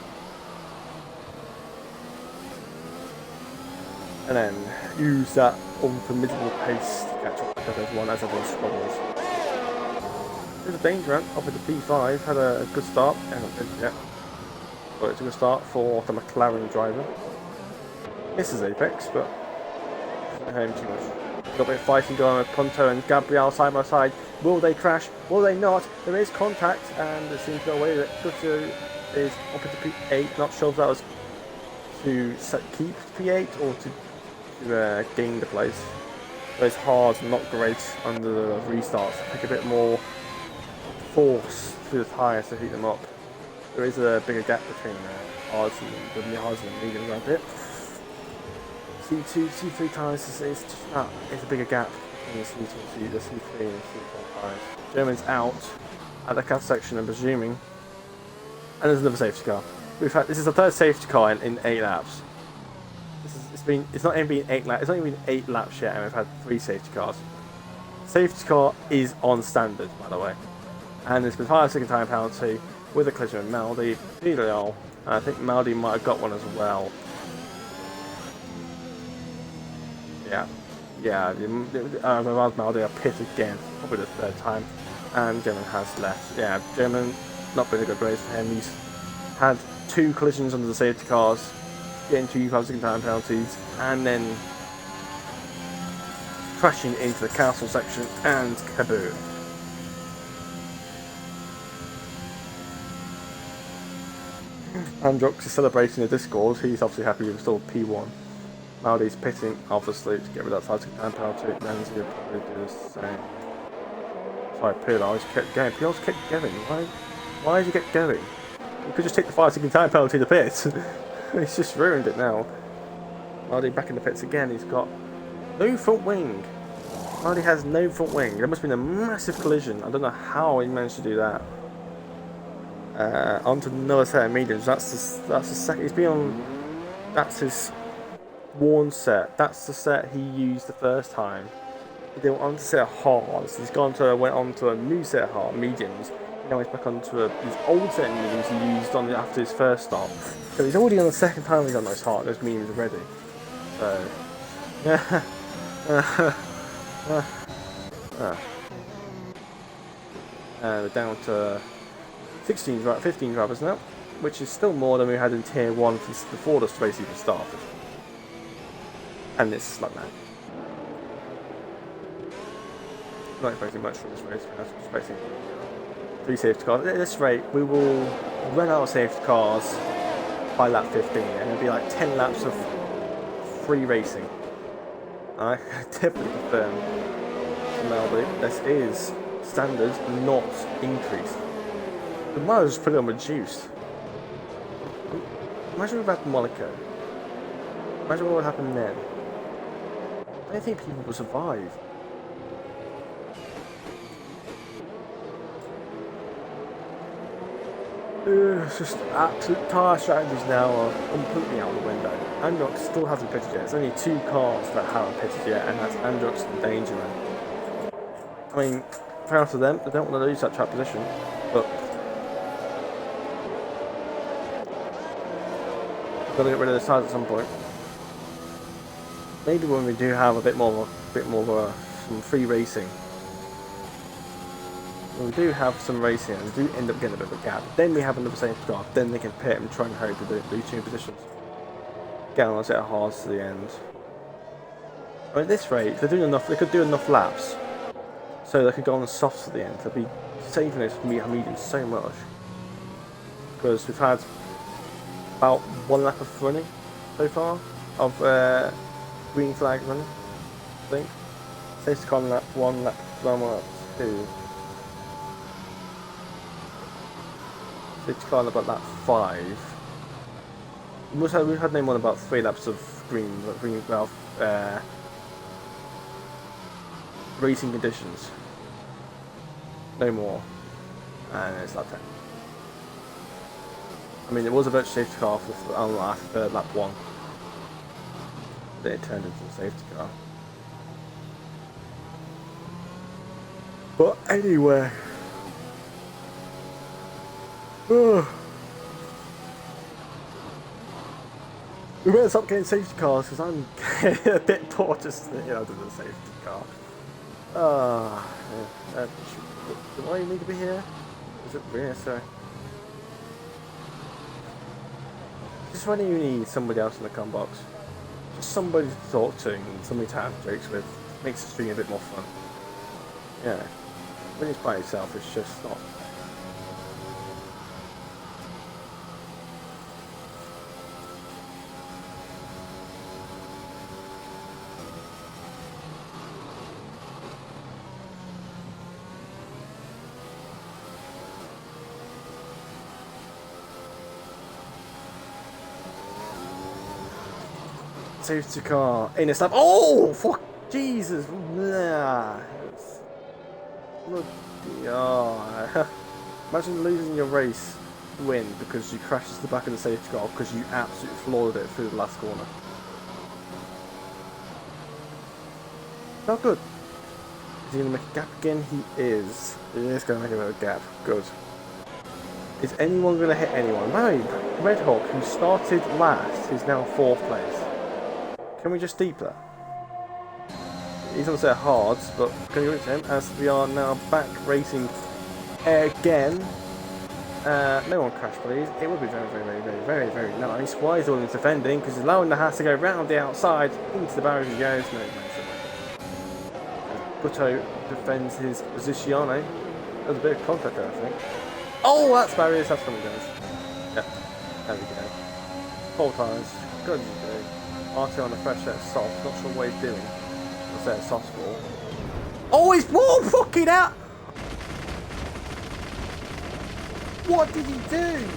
And then use that unformidable pace to catch up with everyone as everyone struggles. There's a danger ramp up at the P5, had a good start, and not finished yet. But it's a good start for the McLaren driver. Misses Apex, but not home too much. Got a bit of fighting going on with Punto and Gabriel side by side. Will they crash? Will they not? There is contact, and it seems to go away with it. Guto is up into P8, not sure if that was to keep P8 or to gain the place. But it's hard, not great under the restarts. Take a bit more force through the tyres to heat them up. There is a bigger gap between the hards and the mediums around it. C2, C3 tyres is a bigger gap between the C3 and C4 tyres. German's out at the cat section, I'm presuming. And there's another safety car. This is the third safety car in 8 laps. It's not even been 8 laps. It's not even been 8 laps yet, and we've had 3 safety cars. Safety car is on standard, by the way. And there's been 5-second time penalty with a collision with Maldi, Villarreal, and I think Maldi might have got one as well. Maldi are pit again, probably the 3rd time, and German has left. Yeah, German, not been a good race for him. He's had 2 collisions under the safety cars, getting 2 5-second time penalties, and then crashing into the castle section and kaboom. Androx is celebrating the Discord. He's obviously happy with still P1. Maldi's pitting off the slope to get rid of that 5-second time penalty. Renzi will probably do the same. Sorry, Pilar just kept going. Pilar's kept going. Why did he get going? You could just take the 5-second time penalty in the pits. He's just ruined it now. Maldi back in the pits again. He's got no front wing. Maldi has no front wing. There must have been a massive collision. I don't know how he managed to do that. Onto another set of mediums. That's the second. He's been on. That's his worn set. That's the set he used the first time. He then went on to set hards. He's went on to a new set of hard mediums. Now he's back onto his old set of mediums he used after his first stop. So he's already on the second time he's on those mediums already. So we're down to 15 drivers now, which is still more than we had in Tier 1 before the race even started. And it's like that. Not expecting much from this race, I'm expecting 3 safety cars. At this rate, we will run out of safety cars by lap 15, and it'll be like 10 laps of free racing. I definitely confirm now this is standard, not increased. The mileage is pretty reduced. Imagine we've had Monaco. Imagine what would happen then. I don't think people would survive. It's just absolute tyre strategies now are completely out the window. Androx still hasn't pitted yet. There's only 2 cars that haven't pitted yet, and that's Androx and Dangerman. I mean, fair enough to them, they don't want to lose that track position, but we've got to get rid of the tyres at some point. Maybe when we do have a bit more some free racing. When we do have some racing and we do end up getting a bit of a gap, then we have another safety car, then they can pit and try and hope to lose 2 positions. Get on a set of hards to the end. I mean, at this rate, if they're doing enough, they could do enough laps, so they could go on the softs at the end. They'd be saving this medium so much. Because we've had about 1 lap of running so far, of green flag running, I think. Safety car on lap 1, lap 2. Safety car on about lap 5. We've had no more than about 3 laps of green racing conditions. No more. And it's lap 10. I mean, it was a virtual safety car after lap 1. Then it turned into a safety car. But anyway. We better stop getting safety cars because I'm getting a bit bored just to the safety car. Do I need to be here? Is it really necessary? Just when you need somebody else in the comment box, just somebody to talk to and somebody to have jokes with, makes the stream a bit more fun. Yeah, when it's by itself, it's just not. Safety car in a slap. Oh, fuck! Jesus! Nah. Imagine losing your race win because you crashed to the back of the safety car because you absolutely floored it through the last corner. Not good. Is he going to make a gap again? He is. He is going to make another gap. Good. Is anyone going to hit anyone? No. Red Hawk, who started last, is now 4th place. Can we just deep that? He's on a set of hards, but can you reach him as we are now back racing again? No one crash, please. It would be very nice. Why is all this defending? Because Lowender has to go round the outside into the barrier he goes. No, Butto defends his posizione. There's a bit of contact there, I think. Oh, that's barriers. That's what he does. Yep. There we go. 4 tyres. Good as you do. RT on a fresh set of softs, not sure what he's doing. A set of softs for. Oh, he's more fucking out! What did he do?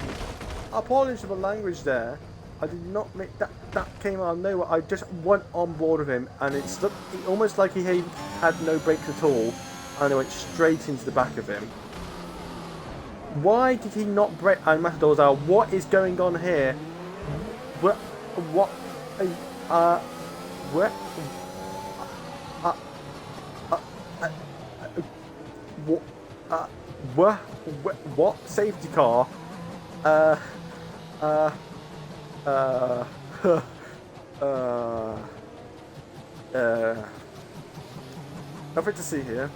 I apologise for the language there. I did not make that. That came out of nowhere. I just went on board with him, and it's almost like he had no brakes at all, and it went straight into the back of him. Why did he not brake? And Matador's out. What is going on here? What? What safety car? Nothing to see here.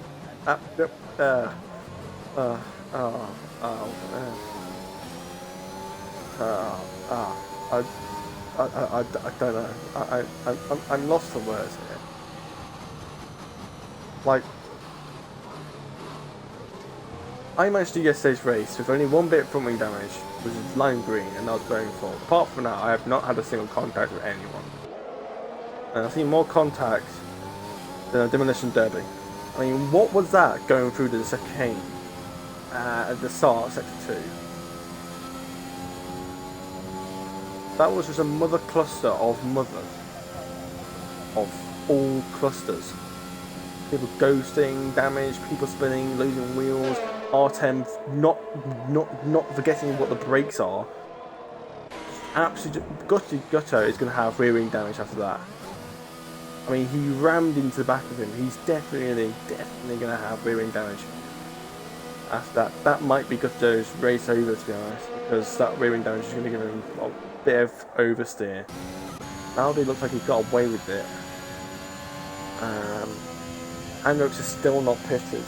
I don't know. I'm lost for words here. Like, I managed to get yesterday's race with only 1 bit of front wing damage, which is lime green, and that was very full. Apart from that, I have not had a single contact with anyone. and I've seen more contact than a demolition derby. I mean, what was that going through the chicane at the start of Sector 2? That was just a mother cluster of mothers. Of all clusters. People ghosting, damage, people spinning, losing wheels, R10 not forgetting what the brakes are. Absolutely, Gutto is going to have rear wing damage after that. I mean, he rammed into the back of him. He's definitely going to have rear wing damage. After that, that might be Gutto's race over, to be honest, because that rear wing damage is going to give him a bit of oversteer. Aldi looks like he got away with it. Androx is still not pitted.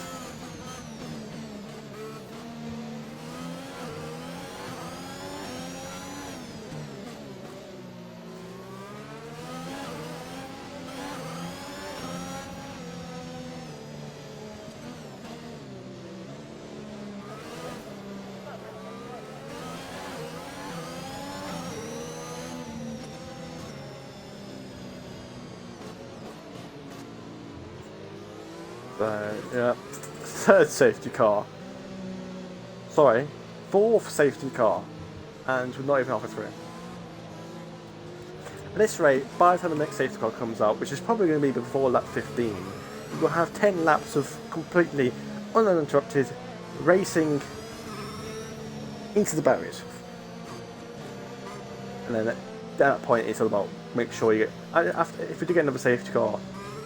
So, yeah, third safety car. Sorry, fourth safety car. And we're not even halfway through. At this rate, by the time the next safety car comes out, which is probably going to be before lap 15, we'll have 10 laps of completely uninterrupted racing into the barriers. And then at that point, it's all about make sure you get. If we do get another safety car,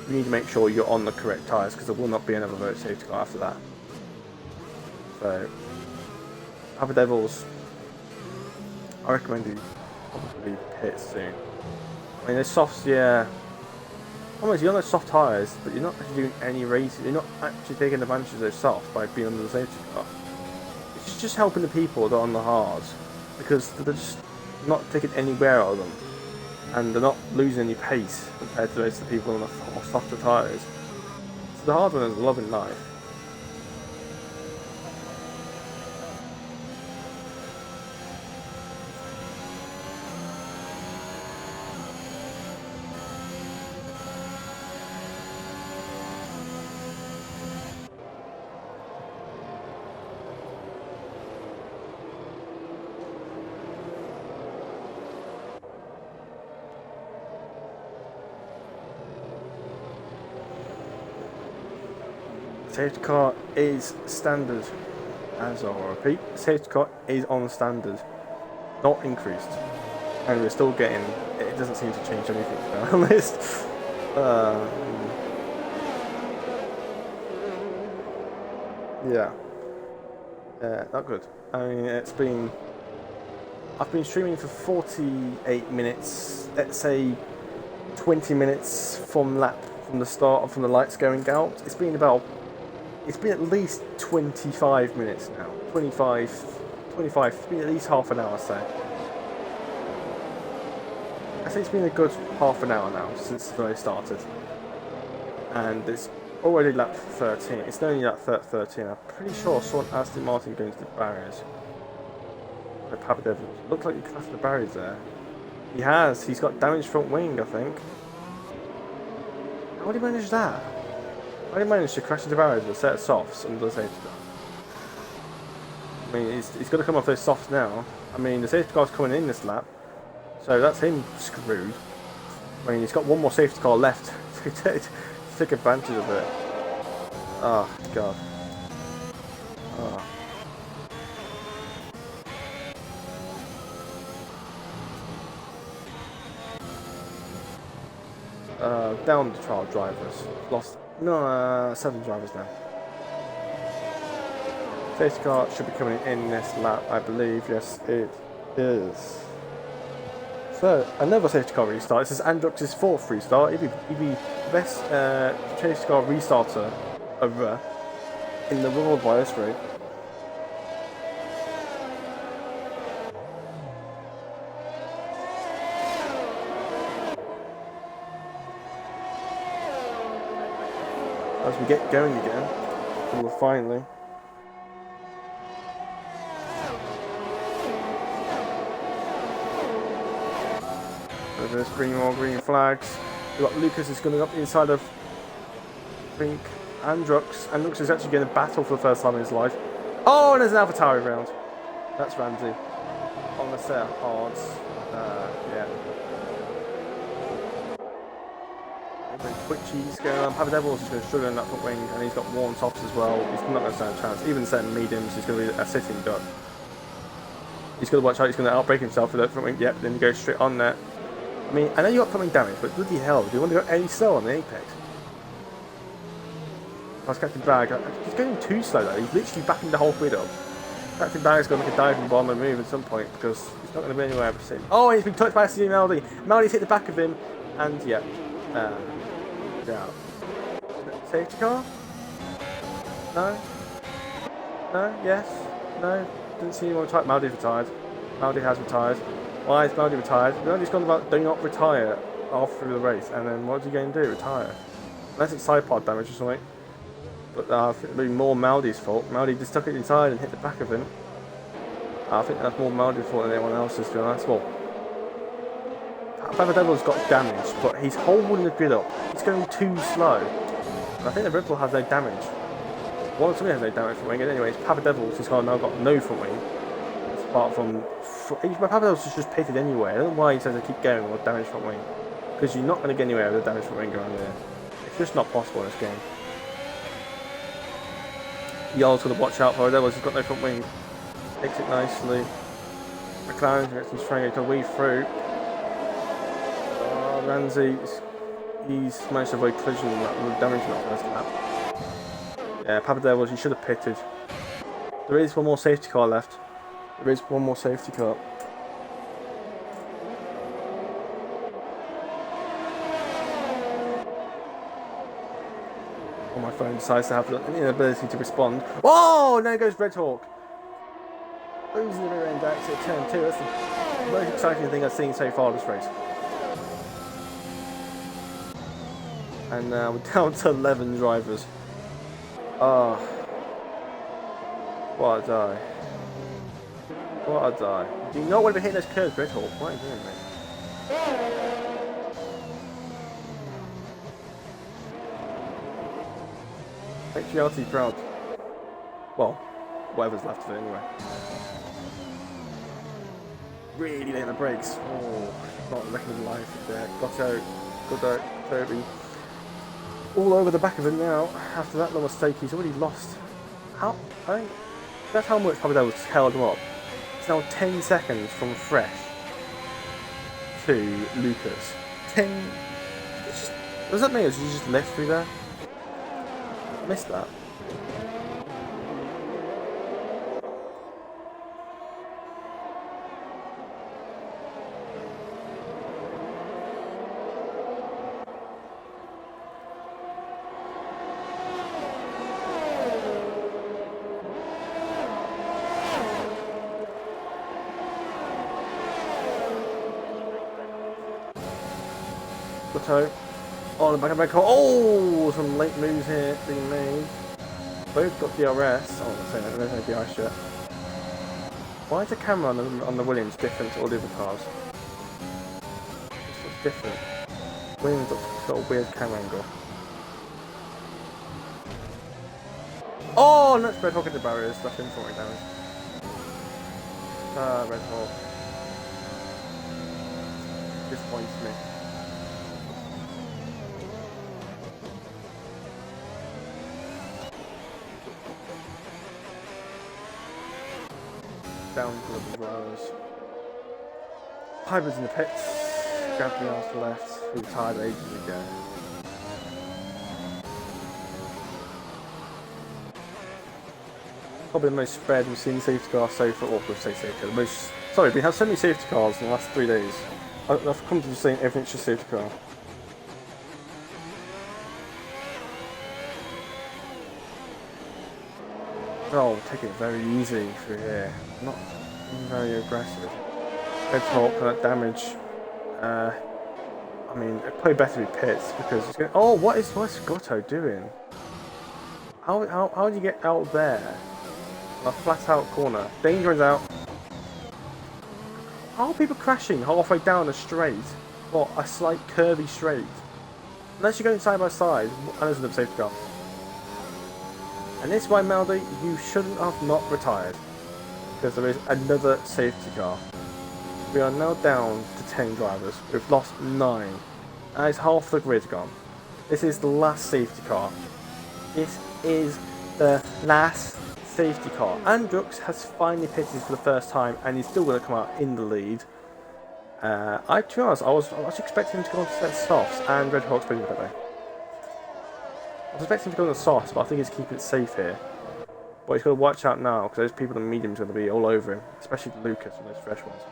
you need to make sure you're on the correct tyres because there will not be another road safety car after that. So, Papa Devils, I recommend you probably pit soon. I mean, there's softs, yeah. Almost, you're on those soft tyres, but you're not actually doing any racing. You're not actually taking advantage of those softs by being under the safety car. It's just helping the people that are on the hards because they're just not taking any wear out of them. And they're not losing any pace compared to the rest of the people on the softer tyres. So the hard runners are loving life. Safety car is standard, as I'll repeat. Safety car is on standard, not increased, and we're still getting. It doesn't seem to change anything, to be honest. Yeah, not good. I mean, I've been streaming for 48 minutes. Let's say 20 minutes from the start, from the lights going out. It's been at least 25 minutes now. 25, it's been at least half an hour, say. I think it's been a good half an hour now since I started. And it's already lap 13. It's only lap 13. I'm pretty sure I saw an Aston Martin going to the barriers. The Papa Devils. Looks like he crashed the barriers there. He has. He's got damaged front wing, I think. How did he manage that? How did he manage to crash into barriers with a set of softs under the safety car? I mean, he's got to come off those softs now. I mean, the safety car's coming in this lap, so that's him screwed. I mean, he's got one more safety car left to take advantage of it. Oh, God. Oh. Down the trial drivers. Lost. No, 7 drivers now. Safety car should be coming in this lap, I believe. Yes, it is. So, another safety car restart. This is Androx's 4th restart. He'd be the best safety car restarter ever in the world by this rate. As we get going again, we'll finally. So there's more green flags. We've got Lucas is going to up the inside of, I think, Andrux. Andrux is actually going to battle for the first time in his life. Oh, and there's an AlphaTauri round. That's Ramsey. On the set of cards. Yeah. Twitchy's going on. Papa Devils is going to struggle in that front wing, and he's got warm tops as well. He's not going to stand a chance. Even setting mediums, he's going to be a sitting duck. He's going to watch out. He's going to outbreak himself with that front wing. Yep, then he goes straight on there. I mean, I know you got front wing damage, but bloody hell, do you want to go any slow on the apex? That's Captain Bag. He's going too slow though. He's literally backing the whole grid up. Captain Bag's going to make a diving bomb and move at some point because he's not going to be anywhere ever soon. Oh, he's been touched by STB Melody. Melody's hit the back of him, and yeah. Yeah. Safety car? No? No? Yes? No? Didn't see anyone type. Melody retired. Melody has retired. Why is Melody retired? Melody's gone about do not retire off through the race, and then what's he going to do? Retire. Unless it's side pod damage or something. But I think it'll be more Melody's fault. Melody just stuck it inside and hit the back of him. I think that's more Melody's fault than anyone else's, to be honest. Well, Papa Devil's got damage, but he's holding the grid up. He's going too slow. And I think the Ripple has no damage. One somebody has no damage from wing. Anyway, it's Papa Devil's who's now got no front wing. Apart from Papa Devil's is just pitted anyway. I don't know why he says I keep going with damage front wing. Because you're not going to get anywhere with a damage front wing around there. It's just not possible in this game. Y'all's going to watch out for Devils. He's got no front wing. Takes it nicely. McLaren's actually trying to weave through. Ramsey, he's managed to avoid collision with damage in that first lap. Yeah, Papa Devils, he should have pitted. There is one more safety car left. There is one more safety car. Oh, my phone decides to have the inability to respond. Oh, there goes Red Hawk. Losing the rear end exit, turn 2. That's the most exciting thing I've seen so far this race. And now we're down to 11 drivers. Oh. What a die. What a die. Do you not want to be hitting those curves, Red Hawk? What are you doing, mate? Make GLT proud. Well, whatever's left of it anyway. Really hitting the brakes. Oh, not looking life there. Got out, Toby. All over the back of him now. After that little mistake, he's already lost. How? I think that's how much Papa Devil's held him up. It's now 10 seconds from Fresh to Lucas. 10. What does that mean? Did you just left through there? I missed that. Oh, the back of the car. Oh, some late moves here being made. Both got DRS. Oh, there's no DRS yet. Why is the camera on the Williams different to all the other cars? It's looks different. Williams got a weird camera angle. Oh, let's Red Hawk at the barriers. That's in for me damage. Red Hawk. Disappoints me. Down to the rows. Hybrids in the pits. Gravity off the left. Who retired ages ago. Probably the most spread we've seen safety cars so far. Or say safety car. The most. Sorry, we have so many safety cars in the last 3 days. I've come to saying everything's just safety car. Oh, take it very easy through here. Not very aggressive. Red Hawk for that damage. I mean, it'd probably better be pits because it's going. Oh, what's Gotto doing? How do you get out there? A flat out corner. Danger is out. How are people crashing halfway down a straight? What, a slight curvy straight? Unless you're going side by side, and there's another safety car. And this is why, Maldy, you shouldn't have not retired. Because there is another safety car. We are now down to 10 drivers. We've lost 9. And it's half the grid gone. This is the last safety car. This is the last safety car. Andrux has finally pitted for the first time, and he's still going to come out in the lead. To be honest, I was expecting him to go on to set softs, and Red Hawk's putting it that way. I was expecting him to go on the softs, but I think he's keeping it safe here. But he's got to watch out now, because those people in the mediums are going to be all over him, especially Lucas and those fresh ones.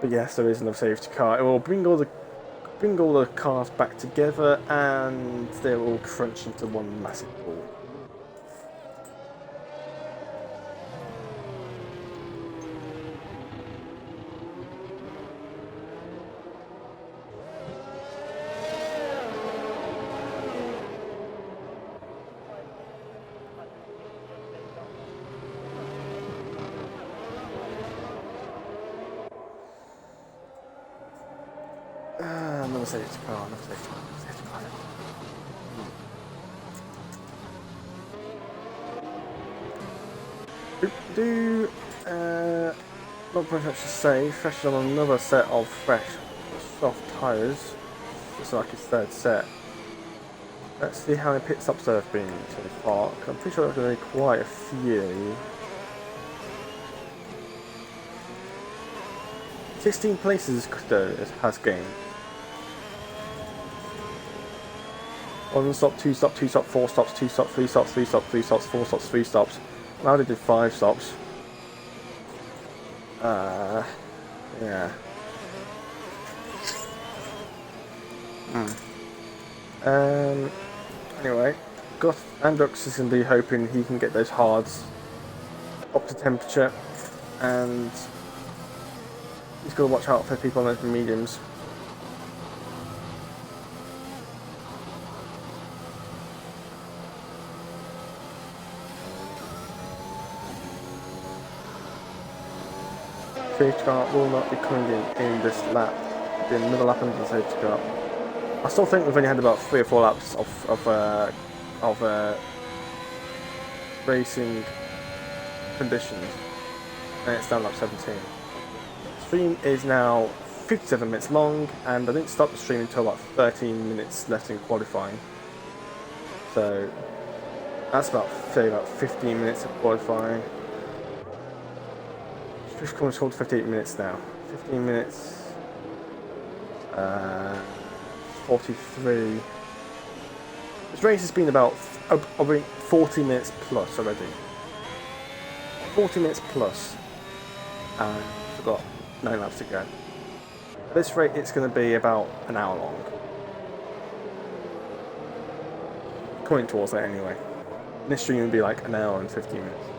But yes, there is another safety car. It will bring all the cars back together, and they'll all crunch into one massive ball. Another safety car, another safety car, another safety car. Not much to say. Fresh on another set of fresh soft tyres. It's like his third set. Let's see how many pit stops there have been so far. I'm pretty sure there's going to be quite a few. 16 places has gained. 1 stop, 2 stop, 2 stop, 4 stops, 2 stops, 3 stops, 3 stops, 3 stops, 4 stops, 3 stops. Now they did 5 stops. Yeah. Anyway, Andrux is going to be hoping he can get those hards up to temperature, and he's got to watch out for people on those mediums. Safety car will not be coming in this lap. It'll be another lap under the safety car. I still think we've only had about 3 or 4 laps of racing conditions, and it's down lap 17. The stream is now 57 minutes long, and I didn't start the stream until about 13 minutes left in qualifying. So that's about 15 minutes of qualifying. Just coming towards 58 minutes now. 15 minutes. 43. This race has been about 40 minutes plus already. 40 minutes plus. And we've got 9 laps to go. At this rate, it's going to be about an hour long. Coming towards that anyway. This stream will be like an hour and 15 minutes.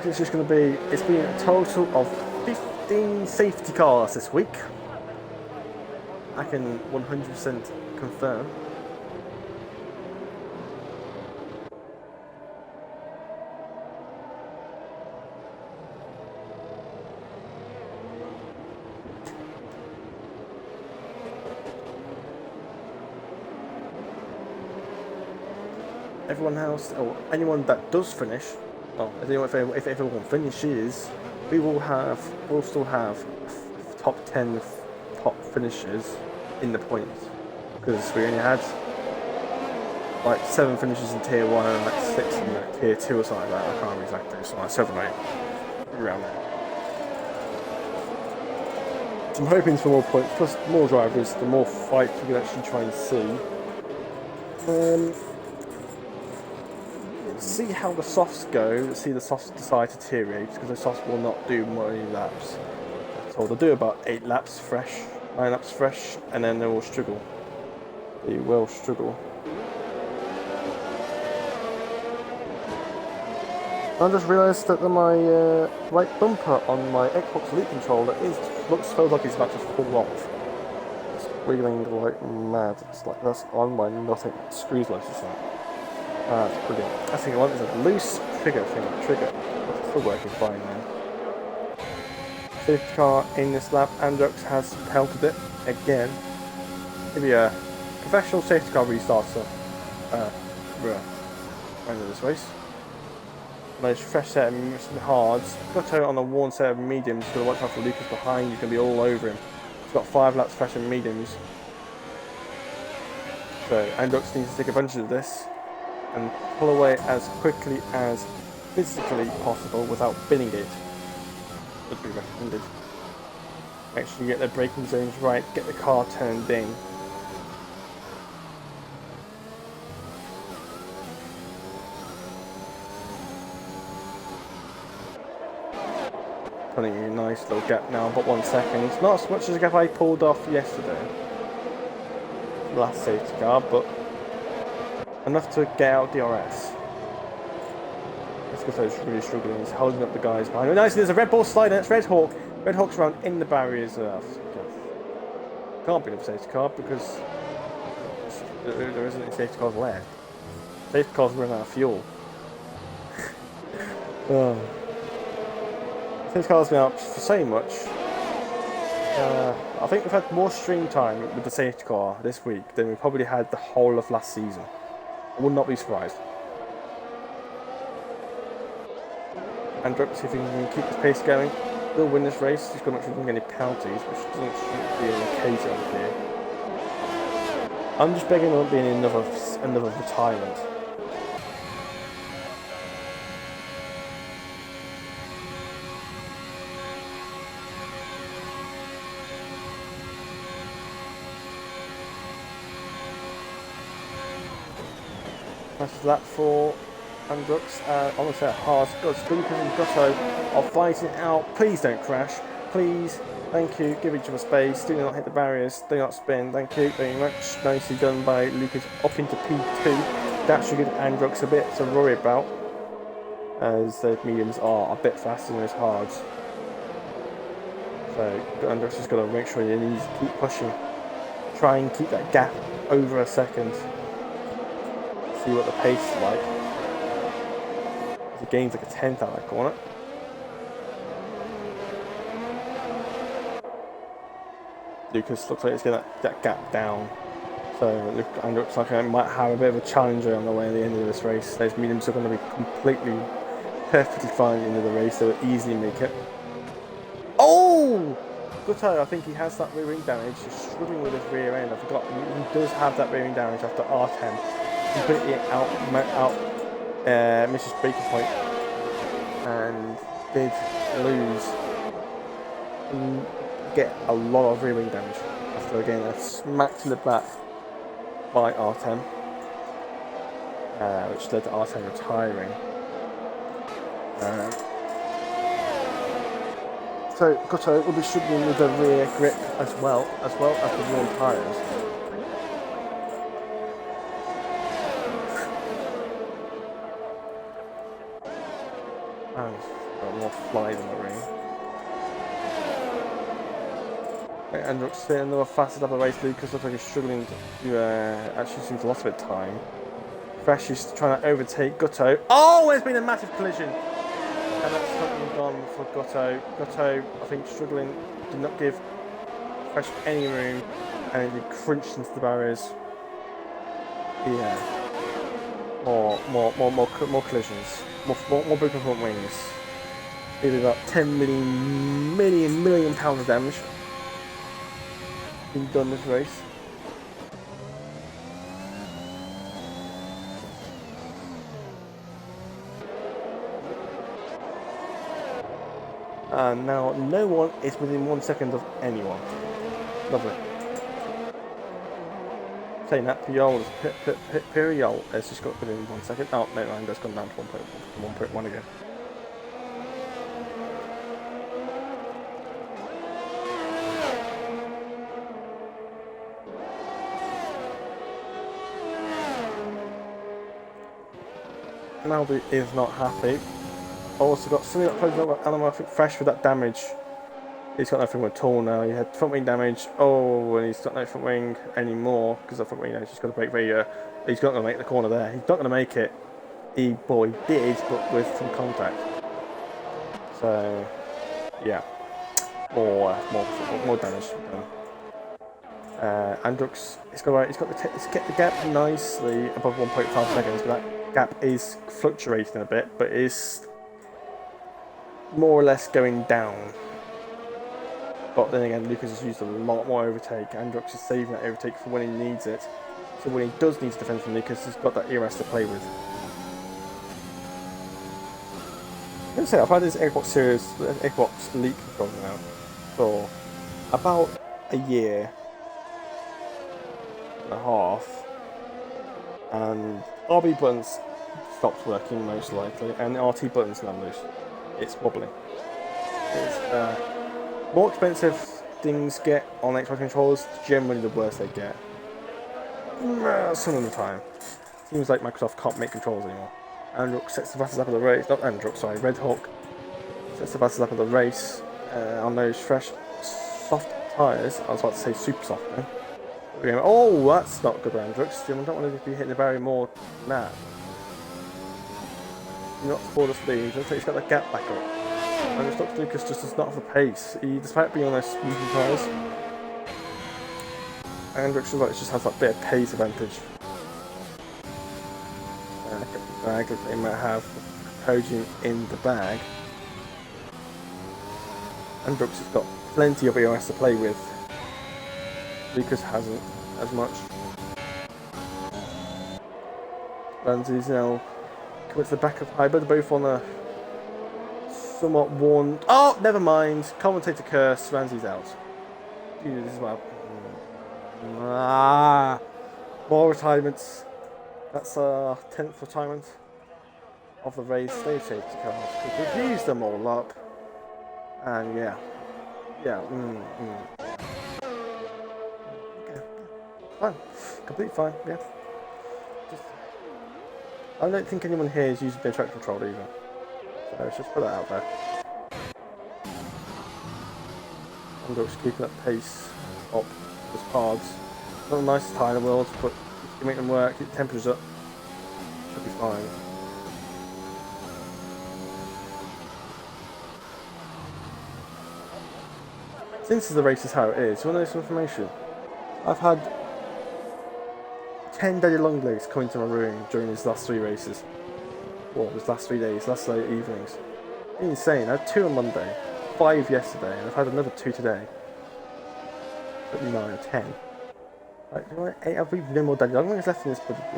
It's just going to be, it's been a total of 15 safety cars this week. I can 100% confirm. Everyone else, or anyone that does finish, if everyone finishes, we'll still have top 10 top finishers in the points, because we only had like 7 finishes in tier 1 and like 6 in like, tier 2 or something like that. I can't remember exactly, so like 7 or 8 around there. So I'm hoping for more points, plus more drivers, the more fights we can actually try and see. See how the softs go, see the softs decide to deteriorate, because the softs will not do many laps. So they'll do about 8 laps fresh, 9 laps fresh, and then they will struggle. They will struggle. I just realised that my right bumper on my Xbox Elite controller feels like it's about to fall off. It's wiggling like mad. It's like that's on my nothing. Screws loose or something. Ah, that's brilliant. I think I want is a loose trigger thing. Trigger. It's still working fine now. Safety car in this lap. Androx has pelted it again. Maybe a professional safety car restarter. End of this race. Nice fresh set of hards. Gutto on a worn set of mediums. He's got to watch out for Lucas behind. He's going to be all over him. He's got 5 laps fresh in mediums. So Androx needs to take advantage of this and pull away as quickly as physically possible without binning it. Would be recommended. Make sure you get the braking zones right, get the car turned in. Putting a nice little gap now, but 1 second. Not as much as the gap I pulled off yesterday. Last safety car, but enough to get out DRS. Let's go, he's really struggling. He's holding up the guys behind him. Nice, there's a Red Bull slide, and it's Red Hawk. Red Hawk's around in the barriers. Can't be the safety car because there isn't any safety cars left. Safety cars run out of fuel. Safety cars been out for so much. I think we've had more stream time with the safety car this week than we probably had the whole of last season. I would not be surprised. And see if he can keep his pace going. He'll win this race. He's got to make sure he doesn't get any penalties, which doesn't be the case over here. I'm just begging on being another retirement. That's that for Androx. Honestly, hard. Lucas and Gutto are fighting out. Please don't crash. Please. Thank you. Give each other space. Do not hit the barriers. Do not spin. Thank you very much. Nicely done by Lucas up into P2. That should give Androx a bit to worry about, as the mediums are a bit faster than his hards. So Androx has got to make sure he needs to keep pushing. Try and keep that gap over a second. See what the pace is like. The game's like a 10th out of that corner. Lucas looks like he's getting that gap down. So it looks like I might have a bit of a challenger on the way at the end of this race. Those mediums are going to be completely, perfectly fine at the end of the race. They will easily make it. Oh! Gutto, I think he has that rear wing damage. He's struggling with his rear end. I forgot he does have that rear wing damage after R10. Completely misses braking point and did lose, get a lot of rear wing damage after again a smack to the back by R10, which led to R10 retiring. So Gutto will be struggling with the rear grip as well as the worn tyres. And got more flies in the ring. Androx in another fastest lap of the race. Lucas looks like he's struggling to actually seems to lost a bit of time. Fresh is trying to overtake Gutto. Oh, there's been a massive collision. And that's something gone for Gutto. Gutto, I think, struggling, did not give Fresh any room, and he crunched into the barriers. Yeah. More collisions. More broken front wings. Maybe about 10 million pounds of damage been done this race. And now no one is within 1 second of anyone. Lovely. Saying that, Piriol has just got within 1 second. Oh, no, I'm just gone down to 1.1 again. Malby is not happy. Also got something that plays about Animal, I think, Fresh with that damage. He's got nothing at all now. He had front wing damage. Oh, and he's got no front wing anymore because I think he's just got to break very He's not going to make the corner there. He's not going to make it. He did, but with some contact. So, yeah, more damage done. Andrux, he's kept the gap nicely above 1.5 seconds, but that gap is fluctuating a bit, but is more or less going down. But then again, Lucas has used a lot more overtake. Andrux is saving that overtake for when he needs it. So when he does need to defend from Lucas, he's got that ERS to play with. I'm going to say, I've had this Xbox Elite controller now for about a year and a half, and RB buttons stopped working most likely, and RT buttons now loose. It's wobbly. It's more expensive things get on Xbox controllers, generally the worse they get. Some of the time. Seems like Microsoft can't make controls anymore. Andrux sets the fastest lap of the race. Not Andrux, sorry, Red Hawk sets the fastest lap of the race on those fresh, soft tyres. I was about to say super soft then. Oh, that's not good, Andrux. I don't want to be hitting the barrier more than that. You're not for the speed. Looks like he's got the gap back up. And it looks Lucas just does not have the pace. Despite being on those smooth tyres, Andrux just has that bit of pace advantage. Bag that they might have podium in the bag. Andrux has got plenty of EOS to play with. Lucas hasn't as much. Ramsey's now coming to the back of Hybrid, both on a somewhat worn. Oh, never mind. Commentator curse. Ramsey's out. Dude, this is well. More retirements. That's our 10th retirement of the race. Stage safety cars. We've used them all up. And yeah. Okay. Fine. Completely fine, yeah. I don't think anyone here is using the traction control either. So let's just put that out there. I'm just keeping that pace up as cards. Not the nicest tire in the world, but you make them work, keep the temperatures up, should be fine. Since the race is how it is, you want to know some information? I've had 10 daddy long legs coming to my room during these last 3 races. Well, these last 3 days, last 3 evenings. Insane. I had 2 on Monday, 5 yesterday, and I've had another 2 today. 9, 10. Right, I've even no more daddy long legs left in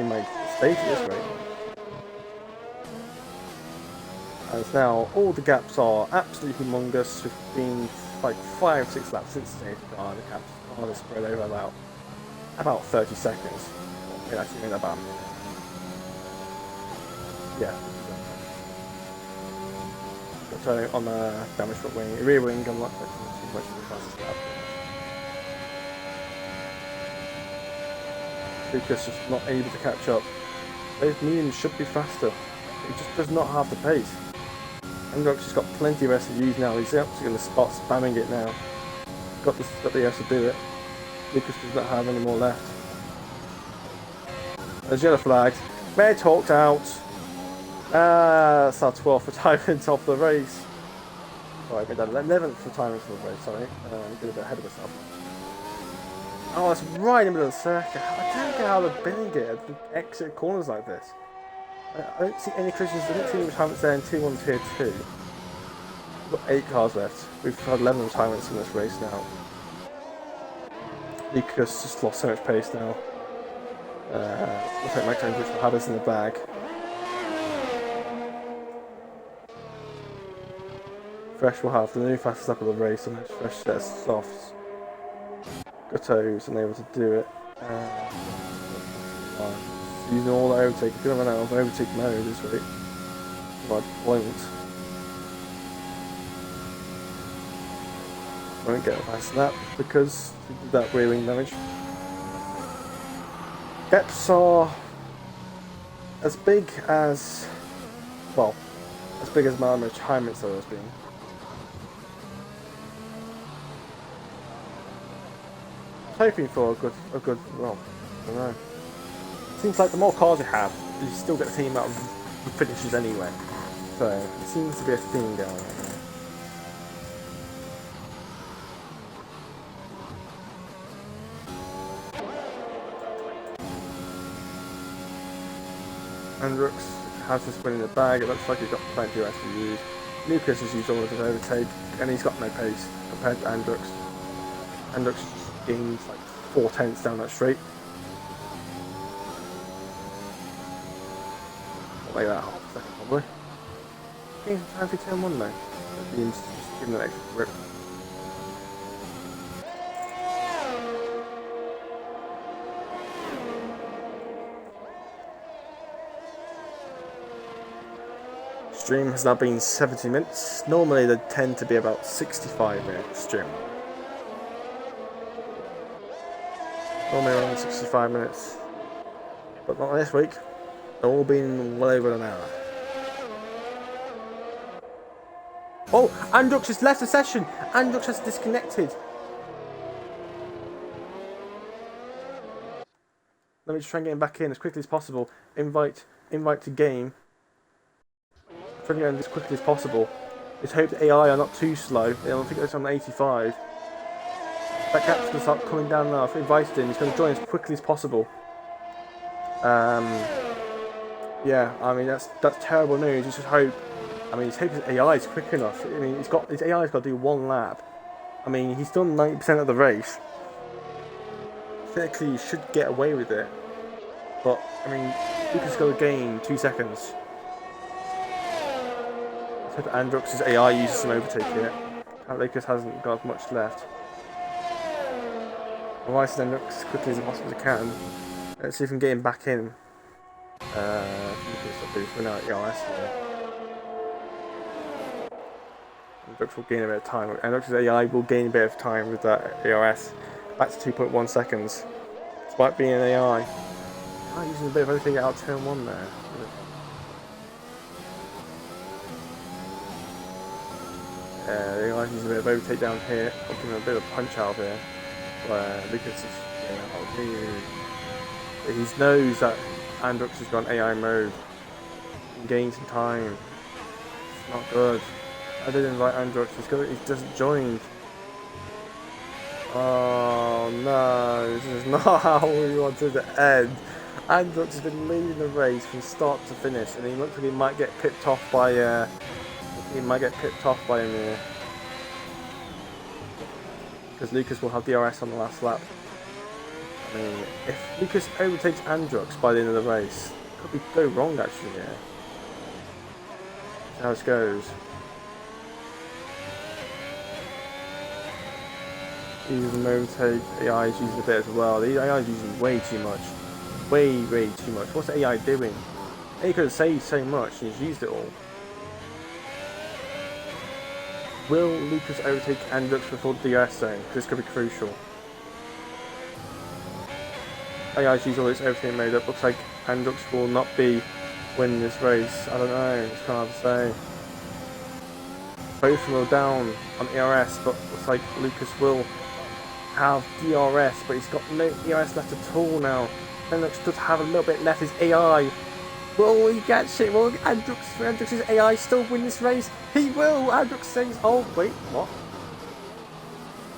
my stage at this rate. And now all the gaps are absolutely humongous. We've been like 5-6 laps since the stage car. The gaps are spread over about 30 seconds. It actually ain't that bad. Yeah. So on the damage front wing, rear wing, I'm not expecting too much of the fastest lap. Lucas just not able to catch up. Those mediums should be faster. He just does not have the pace. Andrux has got plenty of S to use now. He's absolutely going to start spamming it now. Got the S to do it. Lucas does not have any more left. There's yellow flags. Red Hawked out. That's our 12th retirement of the race. Sorry, I made that 11th retirement of the race, sorry. I'm getting a bit ahead of myself. Oh, that's right in the middle of the circuit. I don't get how they're binning it at the exit corners like this. I don't see any collisions, I don't see any retirements there in Tier 1 Tier 2. We've got 8 cars left. We've had 11 retirements in this race now. Lucas just lost so much pace now. Looks like McLaren which will have us in the bag. Fresh will have the new fastest lap of the race and Fresh set of softs. Gutto's unable to do it. Using all that overtake, if you run out of overtake mode this week, I won't get a fast lap because of that rear wing damage. Depths are as big as, well, as big as my retirements have always been. Hoping for a good, well, I don't know. seems like the more cars you have, you still get the same amount of finishes anyway. So it seems to be a thing going on. Andrux has this win in the bag. It looks like he's got plenty of to use. Lucas has used all of his overtake, and he's got no pace compared to Andrux. Andrux gains like 4/10 down that straight. Like that, half a second probably. Gains some time for turn 1 though. That means just giving an extra grip. Stream has now been 70 minutes. Normally they tend to be about 65 minutes stream. Normally around 65 minutes. But not this week. They've all been well over an hour. Oh! Andrux has left the session! Andrux has disconnected. Let me just try and get him back in as quickly as possible. Invite to game. Trying to get in as quickly as possible. Let's hope the AI are not too slow. I don't think it's on 85. That gap's going to start coming down now. I've invited him. He's going to join as quickly as possible. Yeah, I mean that's terrible news. Just hope. I mean, let's hope his AI is quick enough. I mean, his AI's got to do 1 lap. I mean, he's done 90% of the race. Technically, he should get away with it. But I mean, Lucas got to gain 2 seconds. I hope Andrux's AI uses some overtake here. Lucas hasn't got much left. I'll ice Andrux as quickly as possible as I can. Let's see if we can get him back in. We're now at ERS here. Andrux will gain a bit of time. Andrux's AI will gain a bit of time with that ERS. Back to 2.1 seconds. Despite being an AI. Using a bit of overtake out of turn 1 there. The guy's using a bit of overtake down here, I'll give him a bit of punch out of here. Where Lucas is he knows that Andrux has gone AI mode. He gains some time. It's not good. I did invite Andrux, he doesn't join. Oh no, this is not how we wanted to end. Andrux has been leading the race from start to finish, and he looks like he might get pipped off by him here. Because Lucas will have DRS on the last lap. I mean, if Lucas overtakes Andrux by the end of the race, it could go wrong actually here. That's how it goes. Using overtake, AI is using a bit as well. The AI is using way too much. Way too much. What's the AI doing? He could have saved so much and he's used it all. Will Lucas overtake Andrux before the DRS zone? This could be crucial. AI's used all its overtaking mode up. Looks like Andrux will not be winning this race. I don't know. It's kind of hard to say. Both of them are down on ERS, but looks like Lucas will have DRS, but he's got no ERS left at all now. Andrux does have a little bit left. His AI. Will he get shit? Will Andrux's AI still win this race? He will! Andrux says, oh wait, what?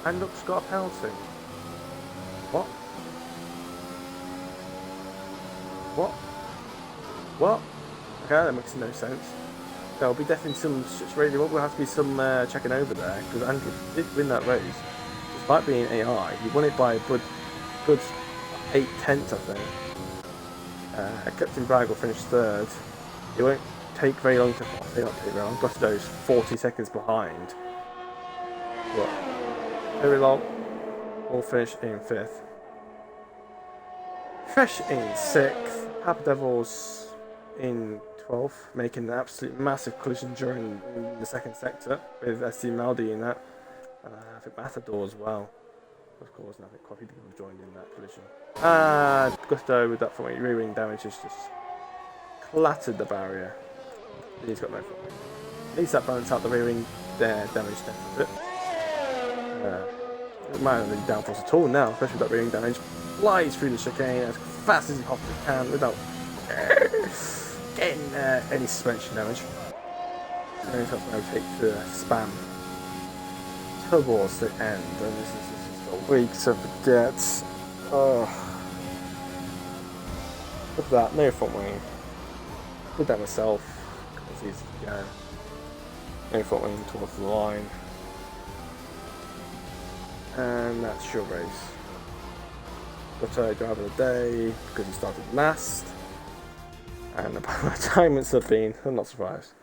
Andrux got a penalty. What? What? What? Okay, that makes no sense. There'll be definitely some situation. There will have to be some checking over there, because Andrux did win that race. Despite being AI, he won it by a good 8/10, I think. Captain Bragg will finish 3rd. It won't take very long to not take very long. Gusto's 40 seconds behind. But very long. We'll finish in 5th. Fresh in 6th. Happy Devils in 12th, making an absolute massive collision during the 2nd sector with ST Maldi in that. I think Matador as well. Of course, and I think quite a few people joined in that collision. Gusto with that front rear wing damage has just clattered the barrier. He's got no front wing. At least that balanced out the rear wing damage there a bit. It might not be downforce at all now, especially with that rear wing damage. Flies through the chicane, has fast as you possibly can without getting any suspension damage. And that's going to take the spam towards the end, and this is just a week to forget. Look at that, no front wing. Did that myself, because it's easy to go. No front wing towards the line. And that's your race. Got a driver of the day, because he started last. And about the time it's been, I'm not surprised.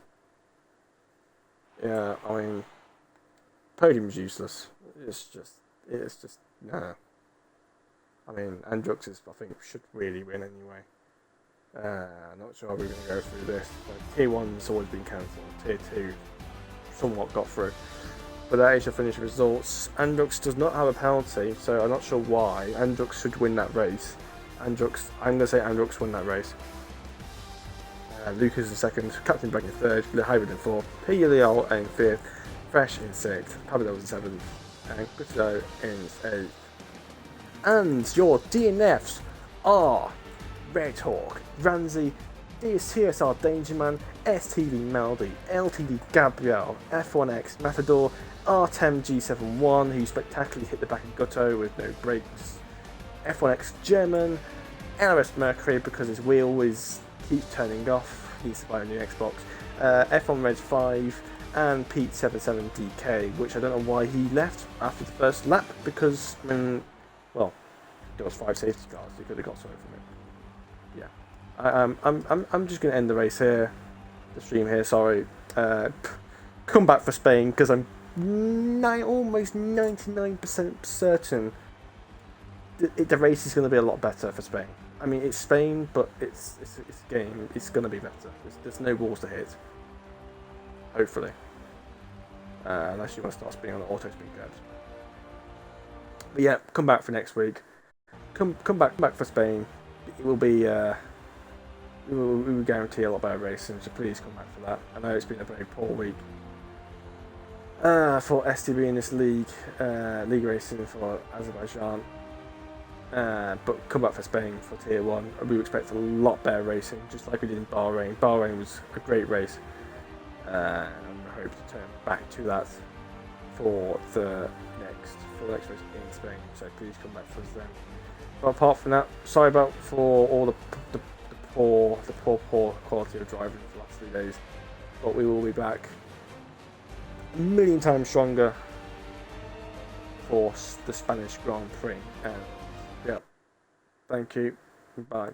Yeah, I mean, podium's useless. It's just, no. I mean, Andrux is, I think, should really win anyway. Not sure how we're going to go through this. So, Tier 1's always been cancelled. Tier 2 somewhat got through. But that is your finished results. Andrux does not have a penalty, so I'm not sure why. Andrux should win that race. I'm going to say Andrux won that race. Lucas in second, Captain Black in third, Hybrid in fourth, P.L.E.O. in fifth, Fresh in sixth, Pablo in seventh, and Gusto in eighth. And your DNFs are Red Hawk, Ramsey, TSR Dangerman, STB Maldi, LTD Gabriel, F1X Matador, Artem G71, who spectacularly hit the back of Gutto with no brakes, F1X German, LRS Mercury because his wheel keeps turning off, he needs to buy a new Xbox, F1 Reg 5, and Pete77DK, which I don't know why he left after the first lap, because, I mean, well, there was 5 safety cars, he could have got something from it. Yeah. I'm just going to end the race here, the stream here, sorry. Come back for Spain, because I'm almost 99% certain the race is going to be a lot better for Spain. I mean, it's Spain, but it's a game. It's going to be better. There's no walls to hit. Hopefully. Unless you want to start spinning on the auto speed curves. But yeah, come back for next week. Come back for Spain. It will be... we will guarantee a lot better racing, so please come back for that. I know it's been a very poor week for STB in this league league racing for Azerbaijan. But come back for Spain for Tier 1. We expect a lot better racing, just like we did in Bahrain. Bahrain was a great race, and I hope to turn back to that for the next race in Spain. So please come back for us then. But apart from that, sorry for all the poor quality of driving for the last 3 days. But we will be back a million times stronger for the Spanish Grand Prix. And yeah, thank you. Bye.